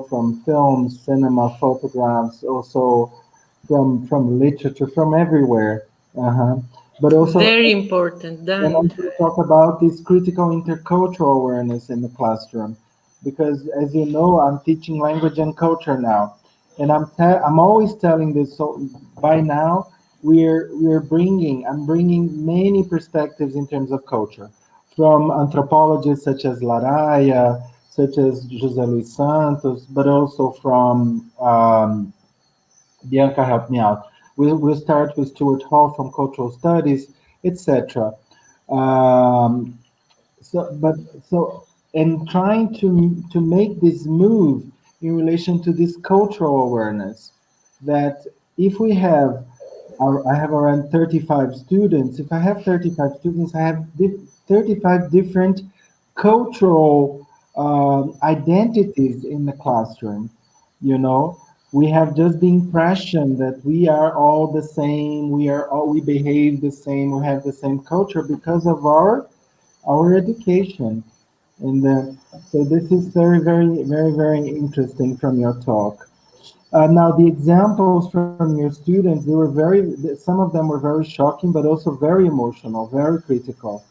from films, cinema, photographs, also from literature, from everywhere. Uh-huh. But also, Very important, and Dan. also talk about this critical intercultural awareness in the classroom, because as you know, I'm teaching language and culture now, and I'm always telling this. So by now, I'm bringing many perspectives in terms of culture, from anthropologists such as Laraya, such as José Luis Santos, but also from Bianca, help me out. We'll start with Stuart Hall from Cultural Studies, etc. Um, so, but so, and trying to make this move in relation to this cultural awareness, that if we have, I have around 35 students. If I have 35 students, I have 35 different cultural identities in the classroom. You know, we have just the impression that we are all the same. We behave the same. We have the same culture because of our education. And so this is very, very, very, very interesting from your talk. Now, the examples from your students, some of them were very shocking, but also very emotional, very critical.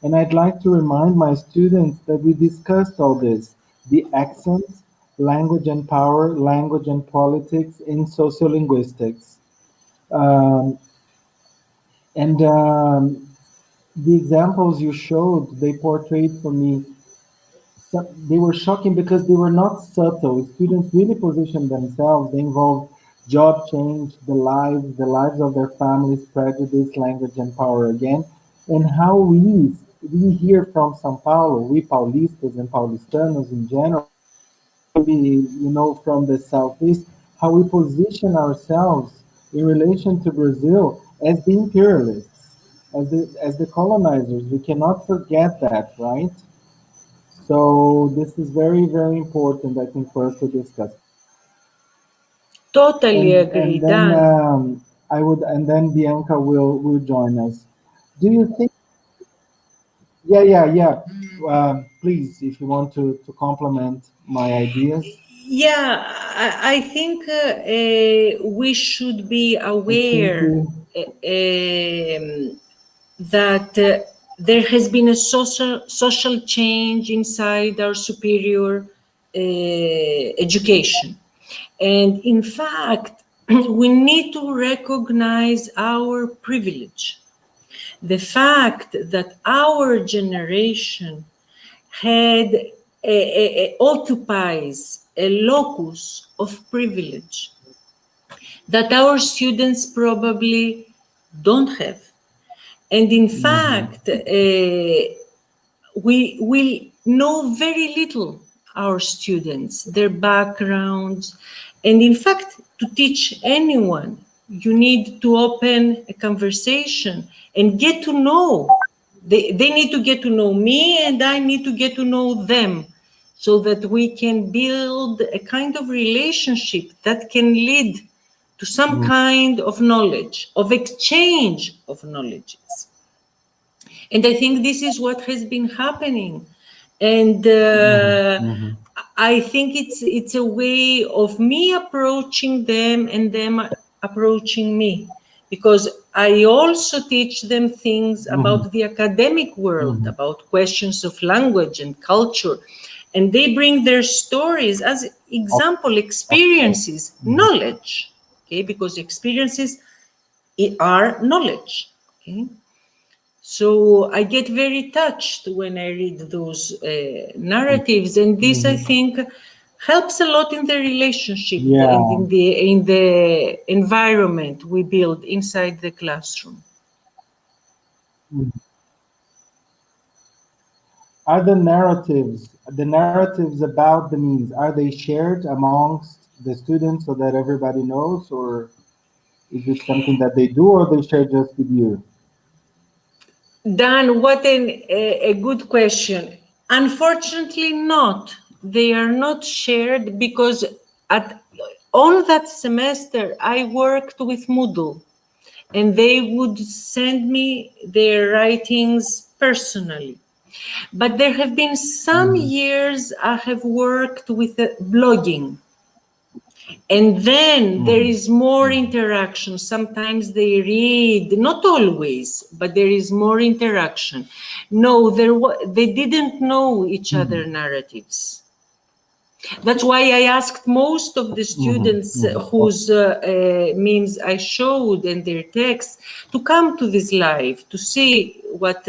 And I'd like to remind my students that we discussed all this, the accents, language and power, language and politics in sociolinguistics. Um, and the examples you showed, they portrayed for me, they were shocking because they were not subtle. Students really positioned themselves. They involved job change, the lives of their families, prejudice, language, and power again, and how we hear from São Paulo, we Paulistas and Paulistanos in general, maybe from the southeast, how we position ourselves in relation to Brazil as the imperialists, as the colonizers. We cannot forget that, right? So this is very, very important, I think, for us to discuss. Totally And agree, and then Dan. and then Bianca will join us. Do you think? Yeah, yeah, yeah. Please, if you want to complement my ideas. Yeah, I think we should be I think aware that there has been a social change inside our superior education. And in fact, we need to recognize our privilege. The fact that our generation had occupies a locus of privilege that our students probably don't have. And in fact, we will know very little our students, their backgrounds. And in fact, to teach anyone, you need to open a conversation and get to know. They need to get to know me, and I need to get to know them, so that we can build a kind of relationship that can lead to some kind of knowledge, of exchange of knowledges. And I think this is what has been happening. And I think it's a way of me approaching them and them approaching me, because I also teach them things about the academic world, about questions of language and culture. And they bring their stories as example, experiences, knowledge, okay? Because experiences are knowledge, okay? So I get very touched when I read those narratives, and this I think helps a lot in the relationship and in the environment we build inside the classroom. Are the narratives about the memes, are they shared amongst the students so that everybody knows, or is it something that they do, or they share just with you? Dan, what a good question. Unfortunately not. They are not shared because all that semester I worked with Moodle, and they would send me their writings personally. But there have been some years I have worked with blogging. And then there is more interaction. Sometimes they read, not always, but there is more interaction. No, they didn't know each other narratives. That's why I asked most of the students whose memes I showed and their texts to come to this live to see what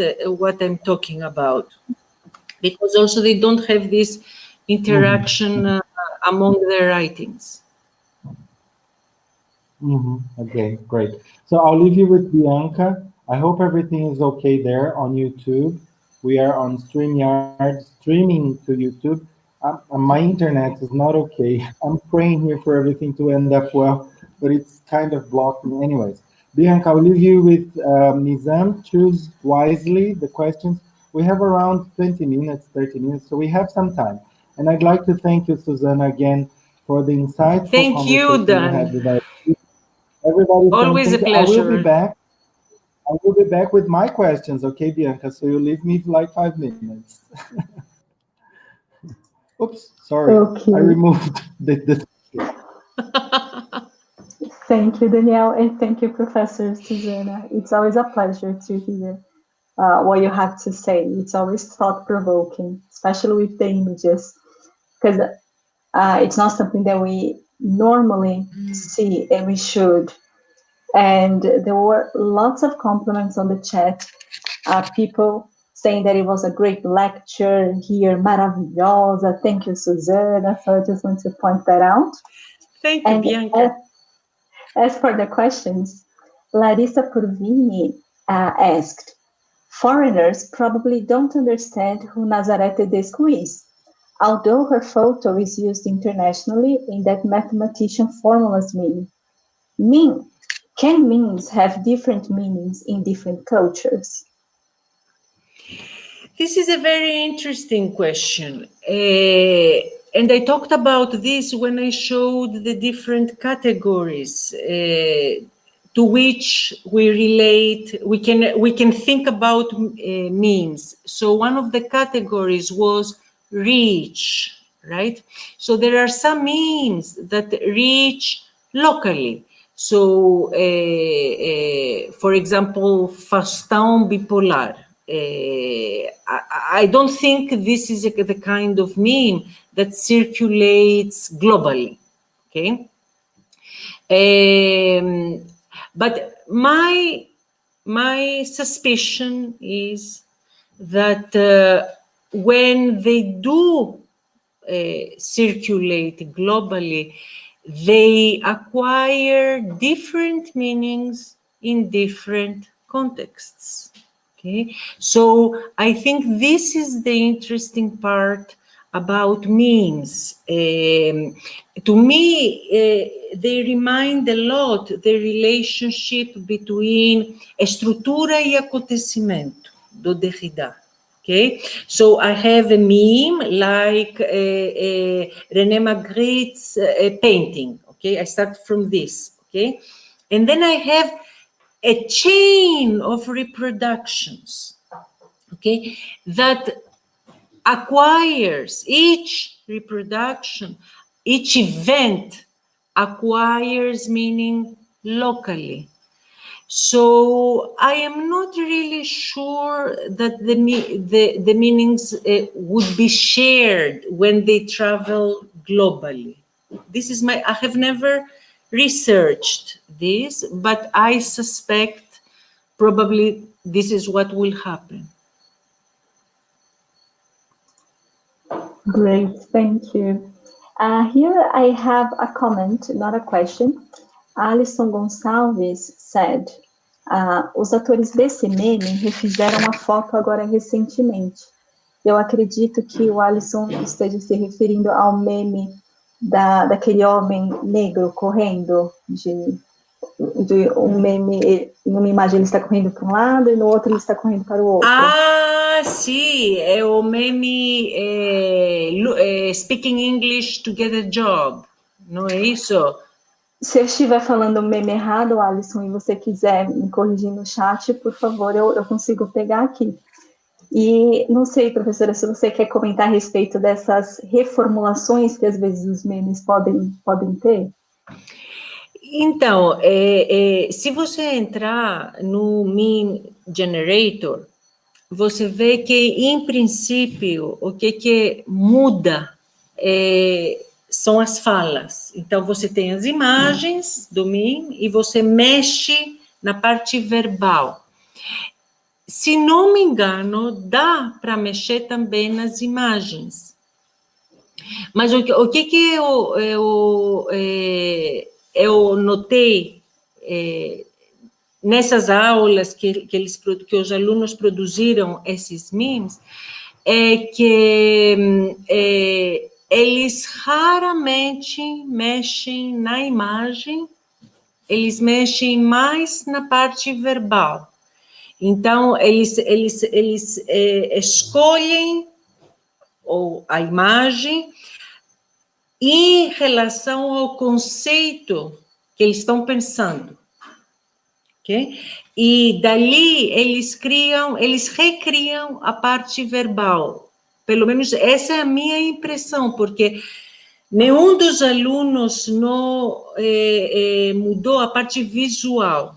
I'm talking about, because also they don't have this interaction among their writings. Okay, great. So I'll leave you with Bianca. I hope everything is okay there on YouTube. We are on StreamYard, streaming to YouTube. My internet is not okay. I'm praying here for everything to end up well, but it's kind of blocking. Anyways, Bianca, I'll leave you with Mizan. Choose wisely the questions. We have around 20 minutes, 30 minutes, so we have some time. And I'd like to thank you, Souzana, again for the insightful conversation you had with our everybody. Always a pleasure. I will be back with my questions, okay, Bianca? So you leave me for like 5 minutes. Oops, sorry. Okay. I removed this. Thank you, Danielle, and thank you, Professor Souzana. It's always a pleasure to hear what you have to say. It's always thought-provoking, especially with the images, because it's not something that we normally see, and we should. And there were lots of compliments on the chat, people saying that it was a great lecture here, maravilhosa. Thank you, Souzana. So I just want to point that out. Thank you, Bianca. As for the questions, Larissa Purvini asked, foreigners probably don't understand who Nazaré Tedesco is, although her photo is used internationally in that mathematician formulas mean. Can means have different meanings in different cultures? This is a very interesting question. And I talked about this when I showed the different categories to which we relate. We can think about means. So one of the categories was reach, right? So there are some means that reach locally. So, for example, Faustão bipolar. I don't think this is the kind of meme that circulates globally, okay? But my suspicion is that when they do circulate globally, they acquire different meanings in different contexts. Okay, so I think this is the interesting part about memes. To me, they remind a lot the relationship between estrutura e acontecimento do Derrida. Okay, so I have a meme like René Magritte's painting. Okay, I start from this. Okay, and then I have a chain of reproductions, okay, that acquires each reproduction, each event acquires meaning locally. So I am not really sure that the meanings would be shared when they travel globally. This is I have never researched this, but I suspect probably this is what will happen. Great, thank you. Here I have a comment, not a question. Alisson Gonçalves said, os atores desse meme refizeram a foto agora recentemente. Eu acredito que o Alisson esteja se referindo ao meme daquele homem negro correndo, de um meme, em uma imagem ele está correndo para um lado e no outro ele está correndo para o outro. Ah, sim, é o meme Speaking English to get a job, não é isso? Se eu estiver falando o meme errado, Alisson, e você quiser me corrigir no chat, por favor, eu consigo pegar aqui. E não sei, professora, se você quer comentar a respeito dessas reformulações que às vezes os memes podem ter. Então, se você entrar no Meme Generator, você vê que, em princípio, o que muda são as falas. Então, você tem as imagens do meme e você mexe na parte verbal. Se não me engano, dá para mexer também nas imagens. Mas o que eu notei nessas aulas que os alunos produziram esses memes, é que eles raramente mexem na imagem, eles mexem mais na parte verbal. Então, eles escolhem a imagem em relação ao conceito que eles estão pensando. Okay? E dali eles recriam a parte verbal. Pelo menos essa é a minha impressão, porque nenhum dos alunos não mudou a parte visual.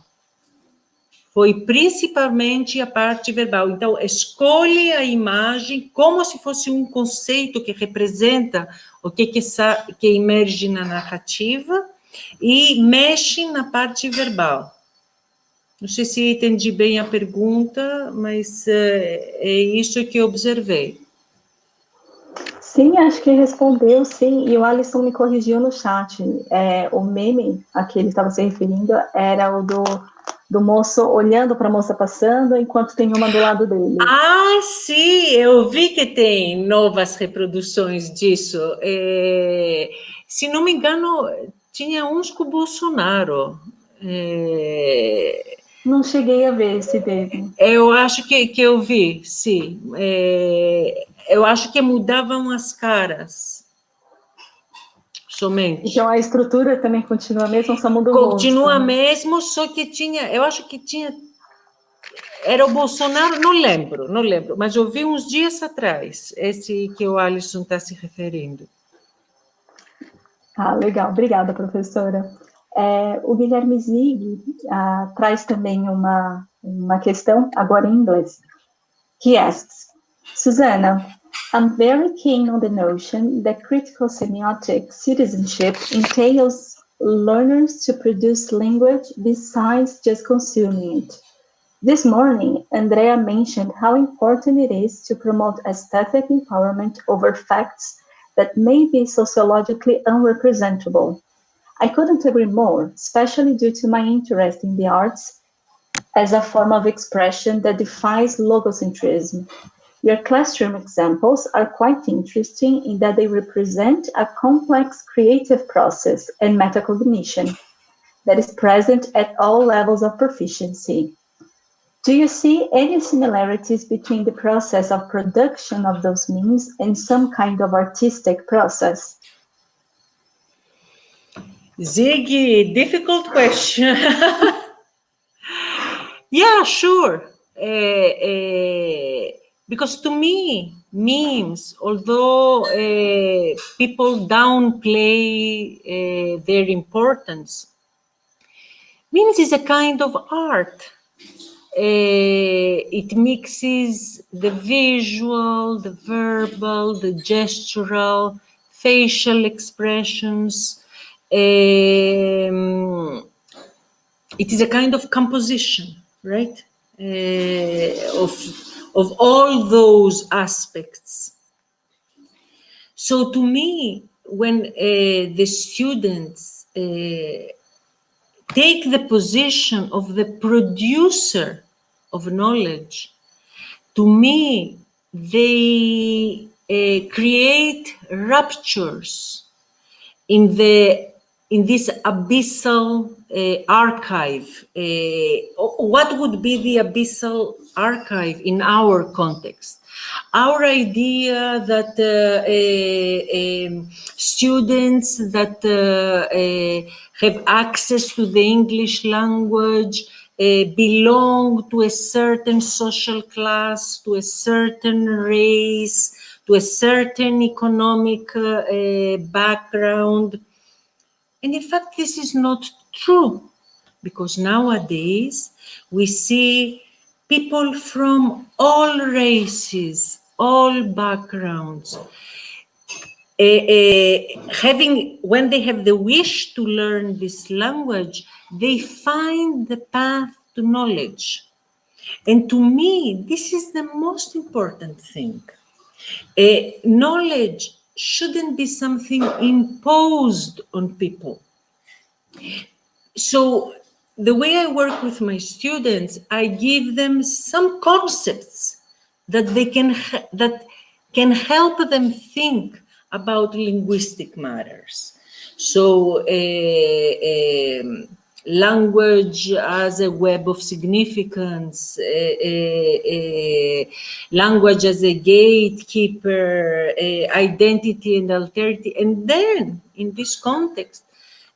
Foi principalmente a parte verbal. Então, escolhe a imagem como se fosse um conceito que representa o que emerge na narrativa e mexe na parte verbal. Não sei se entendi bem a pergunta, mas é isso que eu observei. Sim, acho que respondeu, sim, e o Alisson me corrigiu no chat. O meme a que ele estava se referindo era o do moço olhando para a moça passando, enquanto tem uma do lado dele. Ah, sim, eu vi que tem novas reproduções disso. Se não me engano, tinha uns com o Bolsonaro. Não cheguei a ver esse dele. Eu acho que eu vi, sim. Eu acho que mudavam as caras. Somente. Então a estrutura também continua a mesma, só muda o rosto. Continua mesmo, só que eu acho que tinha, era o Bolsonaro, não lembro, mas eu vi uns dias atrás, esse que o Alisson está se referindo. Ah, legal, obrigada, professora. O Guilherme Zig traz também uma questão, agora em inglês. He asks, Susana, I'm very keen on the notion that critical semiotic citizenship entails learners to produce language besides just consuming it. This morning, Andrea mentioned how important it is to promote aesthetic empowerment over facts that may be sociologically unrepresentable. I couldn't agree more, especially due to my interest in the arts as a form of expression that defies logocentrism. Your classroom examples are quite interesting in that they represent a complex creative process and metacognition that is present at all levels of proficiency. Do you see any similarities between the process of production of those memes and some kind of artistic process? Ziggy, difficult question. Yeah, sure. Because to me, memes, although people downplay their importance, memes is a kind of art. It mixes the visual, the verbal, the gestural, facial expressions. It is a kind of composition, right? of all those aspects. So to me, when the students take the position of the producer of knowledge, to me, they create ruptures in this abyssal archive. What would be the abyssal archive in our context? Our idea that students that have access to the English language belong to a certain social class, to a certain race, to a certain economic background. And in fact, this is not true, because nowadays we see people from all races, all backgrounds, when they have the wish to learn this language, they find the path to knowledge. And to me, this is the most important thing. Knowledge shouldn't be something imposed on people. So the way I work with my students, I give them some concepts that can help them think about linguistic matters. So language as a web of significance, language as a gatekeeper, identity and alterity. And then in this context,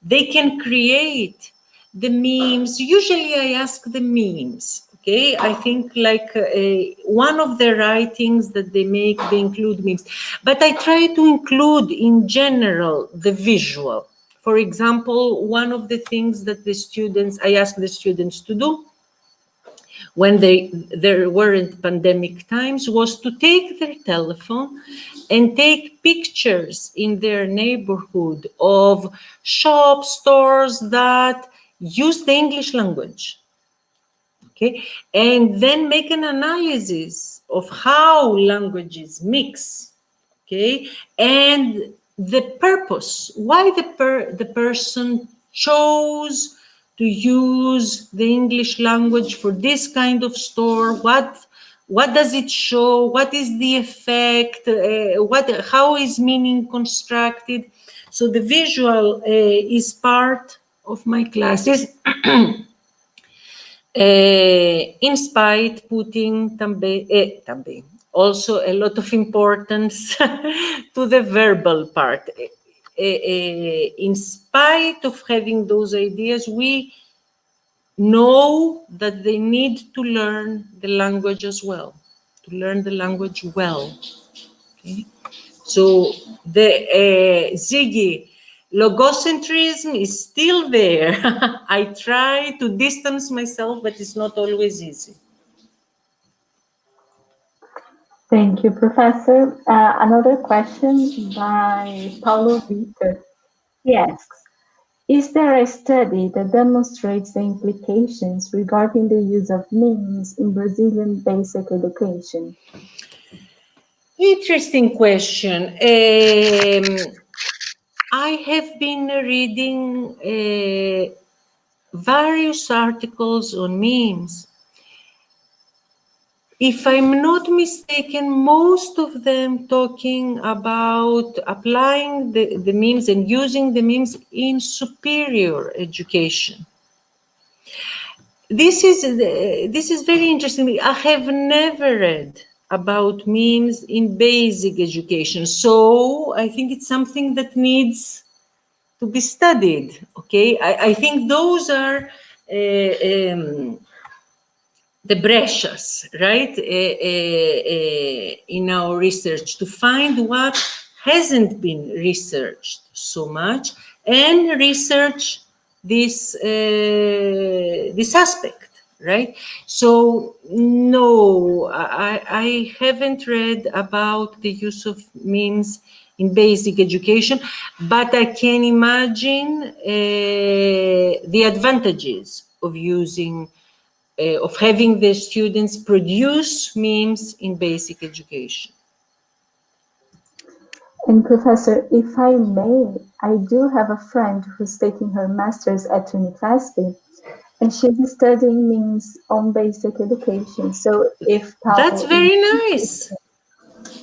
they can create the memes. Usually I ask the memes. Okay, I think like one of the writings that they make, they include memes. But I try to include in general the visual. For example, one of the things that I ask the students to do when there weren't pandemic times was to take their telephone and take pictures in their neighborhood of shops, stores that use the English language. Okay, and then make an analysis of how languages mix, okay, and the purpose, why the person chose to use the English language for this kind of store, what does it show, what is the effect, how is meaning constructed. So the visual is part of my classes. In spite putting também also a lot of importance to the verbal part. In spite of having those ideas, we know that they need to learn the language as well, to learn the language well. Okay? So the Ziggy, logocentrism is still there. I try to distance myself, but it's not always easy. Thank you, Professor. Another question by Paulo Vitor. He asks, is there a study that demonstrates the implications regarding the use of memes in Brazilian basic education? Interesting question. I have been reading various articles on memes. If I'm not mistaken, most of them talking about applying the memes and using the memes in superior education. This is very interesting. I have never read about memes in basic education, so I think it's something that needs to be studied. Okay, I think those are the brechas, right, in our research, to find what hasn't been researched so much and research this this aspect, right? So no, I haven't read about the use of memes in basic education, but I can imagine the advantages of using of having the students produce memes in basic education. And Professor, if I may, I do have a friend who's taking her master's at university, and she's studying memes on basic education. So if Paulo, that's very nice.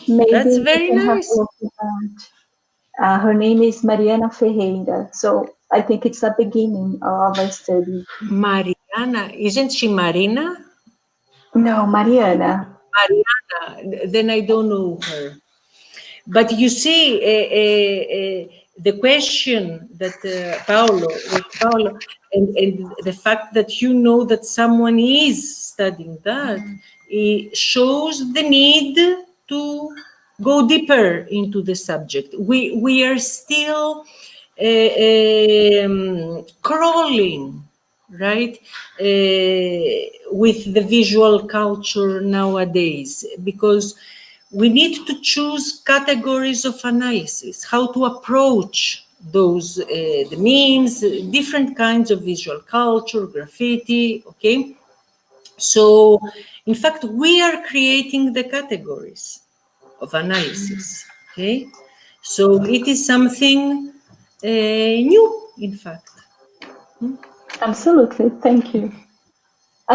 Maybe that's we very can have nice. a look at that. Her name is Mariana Ferreira. So I think it's a beginning of a study. Mariana, isn't she Marina? No, Mariana. Mariana, then I don't know her. But you see, the question that Paulo, and the fact that you know that someone is studying that, it shows the need to go deeper into the subject. We are still crawling, right, with the visual culture nowadays, because we need to choose categories of analysis, how to approach those, the memes, different kinds of visual culture, graffiti, okay? So, in fact, we are creating the categories of analysis, okay? So it is something new, in fact. Absolutely, thank you.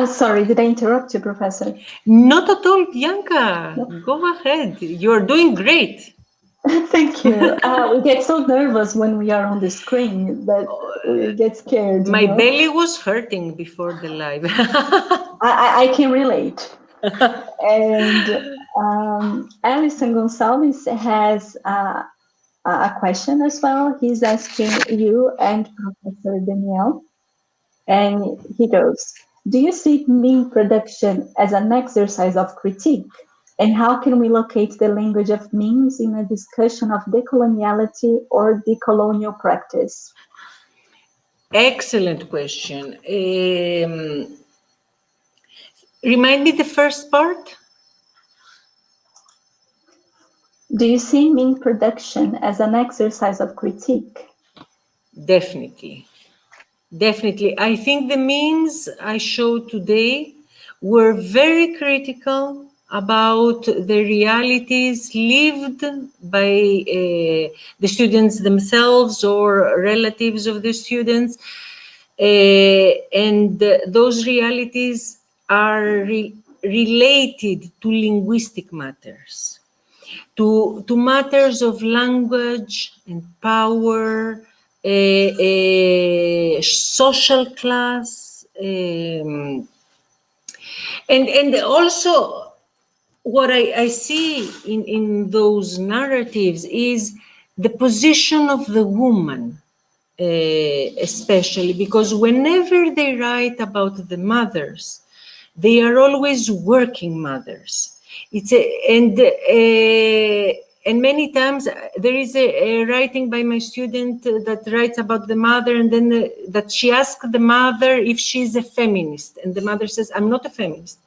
Sorry, did I interrupt you, Professor? Not at all, Bianca. No. Go ahead. You're doing great. Thank you. We get so nervous when we are on the screen that we get scared. My belly was hurting before the live. I can relate. And Alison Gonçalves has a question as well. He's asking you and Professor Daniel. And he goes, do you see meme production as an exercise of critique? And how can we locate the language of memes in a discussion of decoloniality or decolonial practice? Excellent question. Remind me the first part. Do you see meme production as an exercise of critique? Definitely. Definitely. I think the memes I showed today were very critical about the realities lived by the students themselves or relatives of the students. And those realities are related to linguistic matters, to matters of language and power, social class, and also what I see in those narratives is the position of the woman, especially because whenever they write about the mothers, they are always working mothers. And many times there is a writing by my student that writes about the mother, and then that she asks the mother if she's a feminist, and the mother says, I'm not a feminist.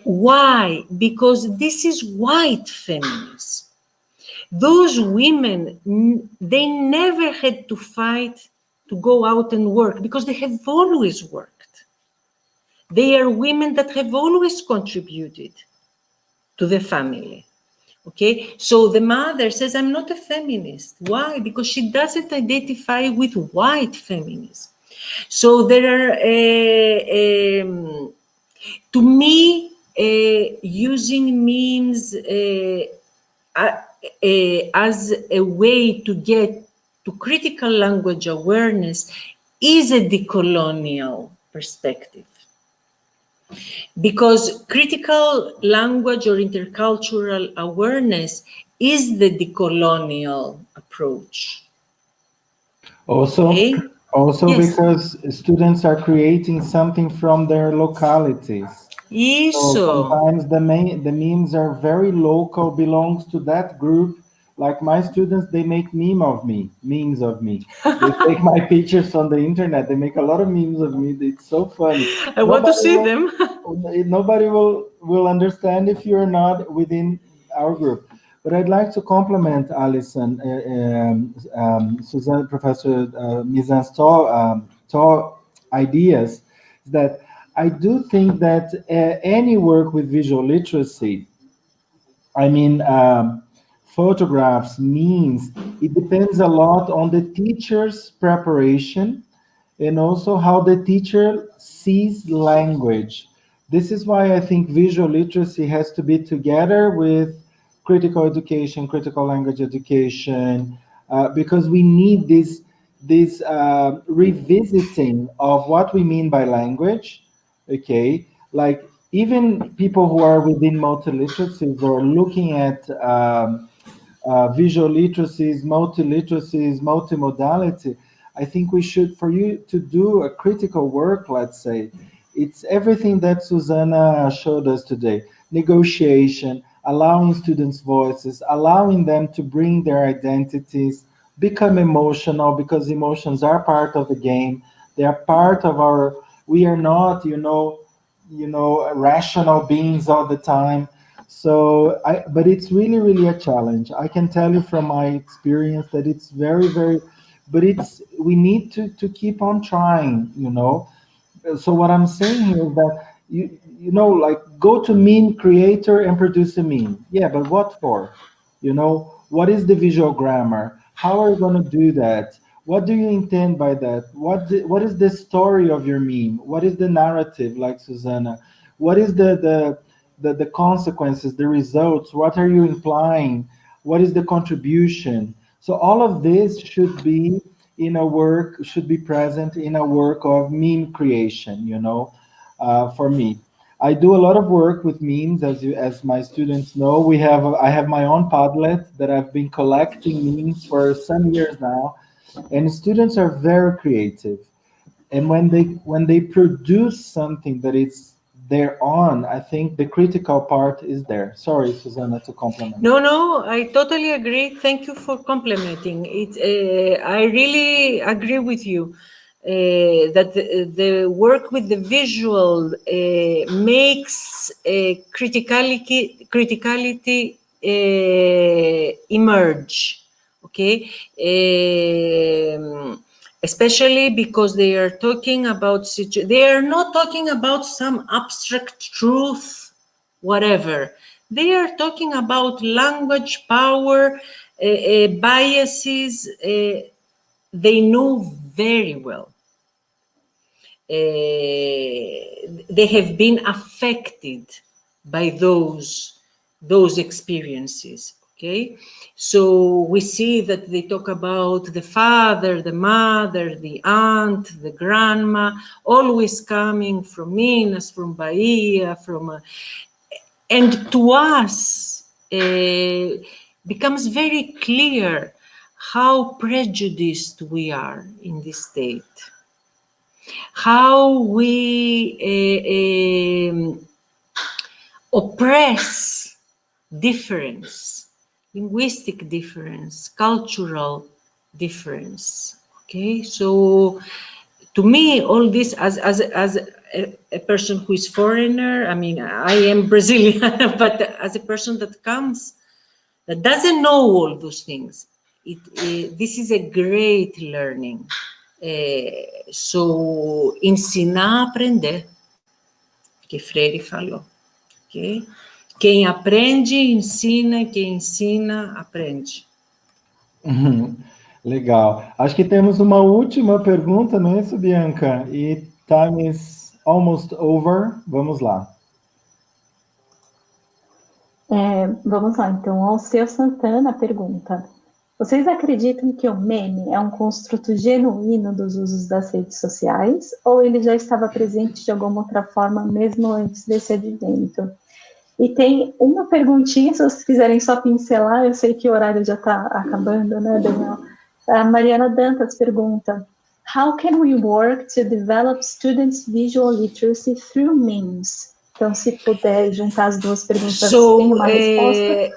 Why? Because this is white feminism. Those women, they never had to fight to go out and work because they have always worked. They are women that have always contributed to the family. Okay, so the mother says, I'm not a feminist. Why? Because she doesn't identify with white feminism. So there are, to me, using memes as a way to get to critical language awareness is a decolonial perspective. Because critical language or intercultural awareness is the decolonial approach. Also, okay? Yes. Because students are creating something from their localities. So sometimes the memes are very local, belongs to that group. Like my students, they make memes of me. They take my pictures on the internet. They make a lot of memes of me. It's so funny. I want to see them. Nobody will understand if you're not within our group. But I'd like to compliment Alison, Professor Mizan's ideas, that I do think that any work with visual literacy, I mean, photographs, memes, it depends a lot on the teacher's preparation and also how the teacher sees language. This is why I think visual literacy has to be together with critical education, critical language education, because we need this revisiting of what we mean by language. Okay, like even people who are within multiliteracies or looking at visual literacies, multiliteracies, multimodality, I think we should, for you to do a critical work, let's say, it's everything that SOuzana showed us today. Negotiation, allowing students' voices, allowing them to bring their identities, become emotional, because emotions are part of the game. They are part of our, we are not, rational beings all the time. So but it's really, really a challenge. I can tell you from my experience that it's very, very, but we need to keep on trying. So what I'm saying here is that like go to meme creator and produce a meme. Yeah, but what for? What is the visual grammar? How are you going to do that? What do you intend by that? What is the story of your meme? What is the narrative, like SOuzana? What is the consequences, the results? What are you implying? What is the contribution? So all of this should be should be present in a work of meme creation, for me. I do a lot of work with memes, as my students know. I have my own Padlet that I've been collecting memes for some years now, and students are very creative. And when they produce something that it's their own, I think the critical part is there. Sorry, SOuzana, to compliment. No, I totally agree. Thank you for complimenting it. I really agree with you that the work with the visual makes criticality emerge. Okay. Especially because they are talking about they are not talking about some abstract truth, whatever. They are talking about language power, biases. They know very well. They have been affected by those experiences. Okay, so we see that they talk about the father, the mother, the aunt, the grandma, always coming from Minas, from Bahia, and to us becomes very clear how prejudiced we are in this state, how we oppress difference, linguistic difference, cultural difference. Okay, so to me, all this, as a person who is foreigner, I mean, I am Brazilian, but as a person that doesn't know all those things, this is a great learning. So, ensinar a aprender, que Freire falou. Okay? Quem aprende, ensina, quem ensina, aprende. Legal. Acho que temos uma última pergunta, não é isso, Bianca? E time is almost over. Vamos lá. Vamos lá, então. Alceu Santana pergunta: vocês acreditam que o meme é um construto genuíno dos usos das redes sociais, ou ele já estava presente de alguma outra forma, mesmo antes desse advento? E tem uma perguntinha, se vocês quiserem só pincelar, eu sei que o horário já está acabando, né, Daniel? A Mariana Dantas pergunta: how can we work to develop students' visual literacy through memes? Então, se puder juntar as duas perguntas, tem uma resposta.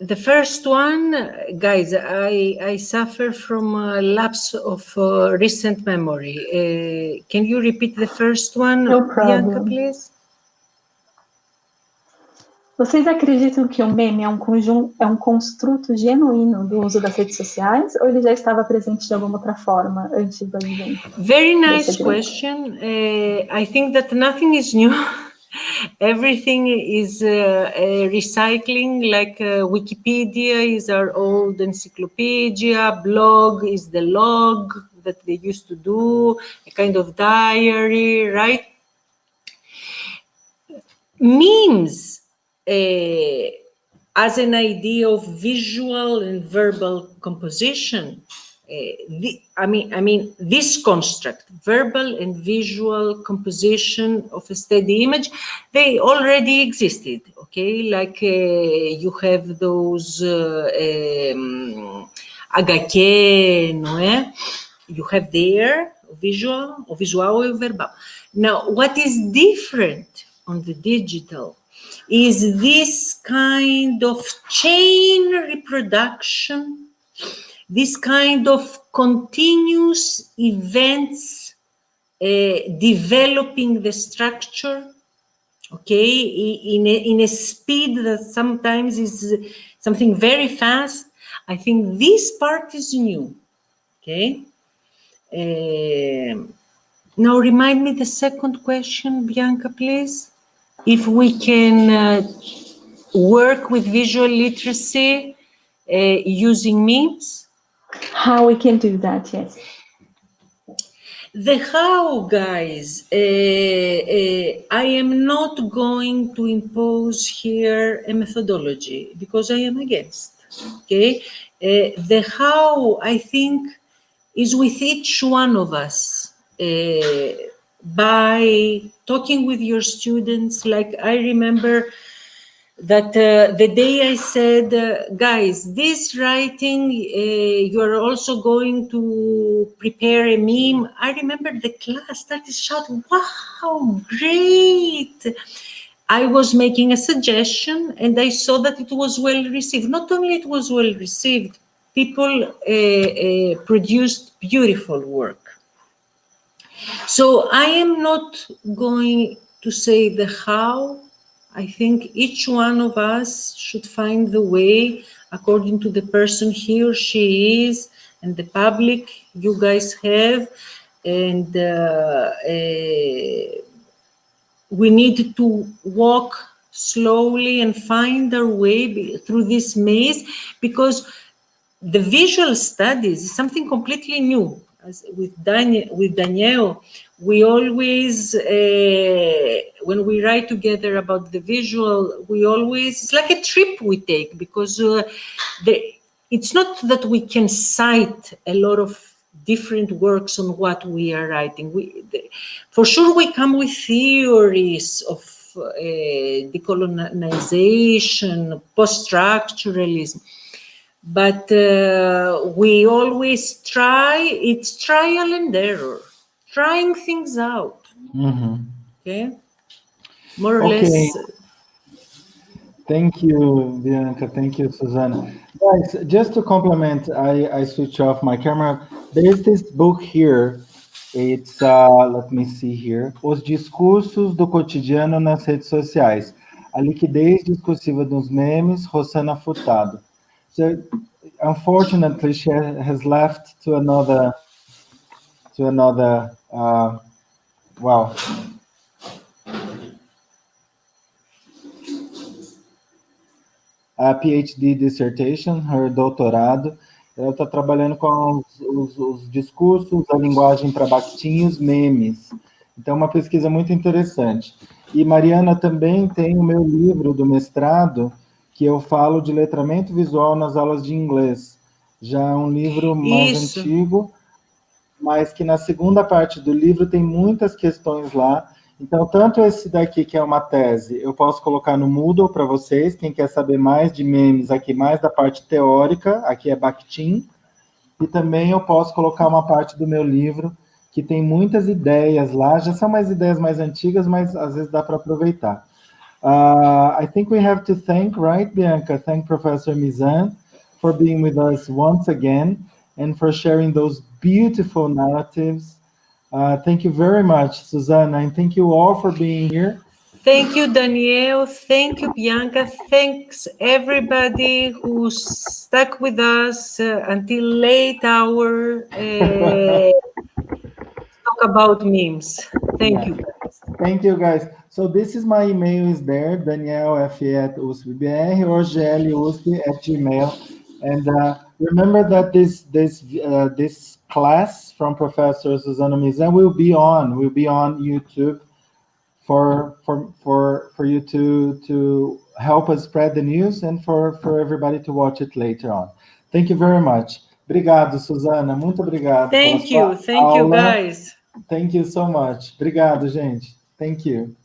The first one, guys, I suffer from a lapse of recent memory. Can you repeat the first one, No problem. Bianca, please? Vocês acreditam que o meme é um construto genuíno do uso das redes sociais, ou ele já estava presente de alguma outra forma antes do advento? Very nice question. I think that nothing is new. Everything is recycling, like Wikipedia is our old encyclopedia, blog is the log that they used to do, a kind of diary, right? Memes, as an idea of visual and verbal composition, I mean, this construct, verbal and visual composition of a steady image, they already existed, okay? Like you have those HQ, não é? You have there visual or verbal. Now, what is different on the digital is this kind of chain reproduction, this kind of continuous events developing the structure, okay, in a speed that sometimes is something very fast. I think this part is new, okay? Now remind me the second question, Bianca, please. If we can work with visual literacy using memes. How we can do that, yes. The how, guys, I am not going to impose here a methodology because I am against, okay? The how, I think, is with each one of us. By talking with your students, like I remember that the day I said, guys, this writing, you are also going to prepare a meme. I remember the class started shouting, wow, great. I was making a suggestion and I saw that it was well received. Not only it was well received, people produced beautiful work. So I am not going to say the how. I think each one of us should find the way according to the person he or she is and the public you guys have. And we need to walk slowly and find our way through this maze, because the visual studies is something completely new. As with Daniel, we always, when we write together about the visual, we always, it's like a trip we take, because it's not that we can cite a lot of different works on what we are writing. For sure, we come with theories of decolonization, post-structuralism. But we always try, it's trial and error, trying things out. Mm-hmm. Okay? More or less. Thank you, Bianca. Thank you, Souzana. Guys, just to complement, I switch off my camera. There's this book here. It's, let me see here. Os discursos do cotidiano nas redes sociais. A liquidez discursiva dos memes, Rosana Furtado. So, unfortunately, she has left to another, well, a PhD dissertation, her doutorado. Ela está trabalhando com os discursos, a linguagem para Bakhtin e os memes. Então, é uma pesquisa muito interessante. E Mariana também tem o meu livro do mestrado, que eu falo de letramento visual nas aulas de inglês. Já é um livro mais antigo, mas que na segunda parte do livro tem muitas questões lá. Então, tanto esse daqui, que é uma tese, eu posso colocar no Moodle para vocês, quem quer saber mais de memes, aqui mais da parte teórica, aqui é Bakhtin, e também eu posso colocar uma parte do meu livro, que tem muitas ideias lá, já são mais ideias mais antigas, mas às vezes dá para aproveitar. I think we have to thank, right, Bianca? Thank Professor Mizan for being with us once again and for sharing those beautiful narratives. Thank you very much, Souzana, and thank you all for being here. Thank you, Daniel. Thank you, Bianca. Thanks, everybody who stuck with us until late hour talk about memes. Thank you, guys. Thank you, guys. So this is my email is there, danielf@usp.br or glusp@gmail. And remember that this class from Professor SOuzana MIZAN will be on YouTube for you to help us spread the news and for everybody to watch it later on. Thank you very much. Obrigado, Suzana. Muito obrigado. Thank you, guys. Thank you so much. Obrigado, gente. Thank you.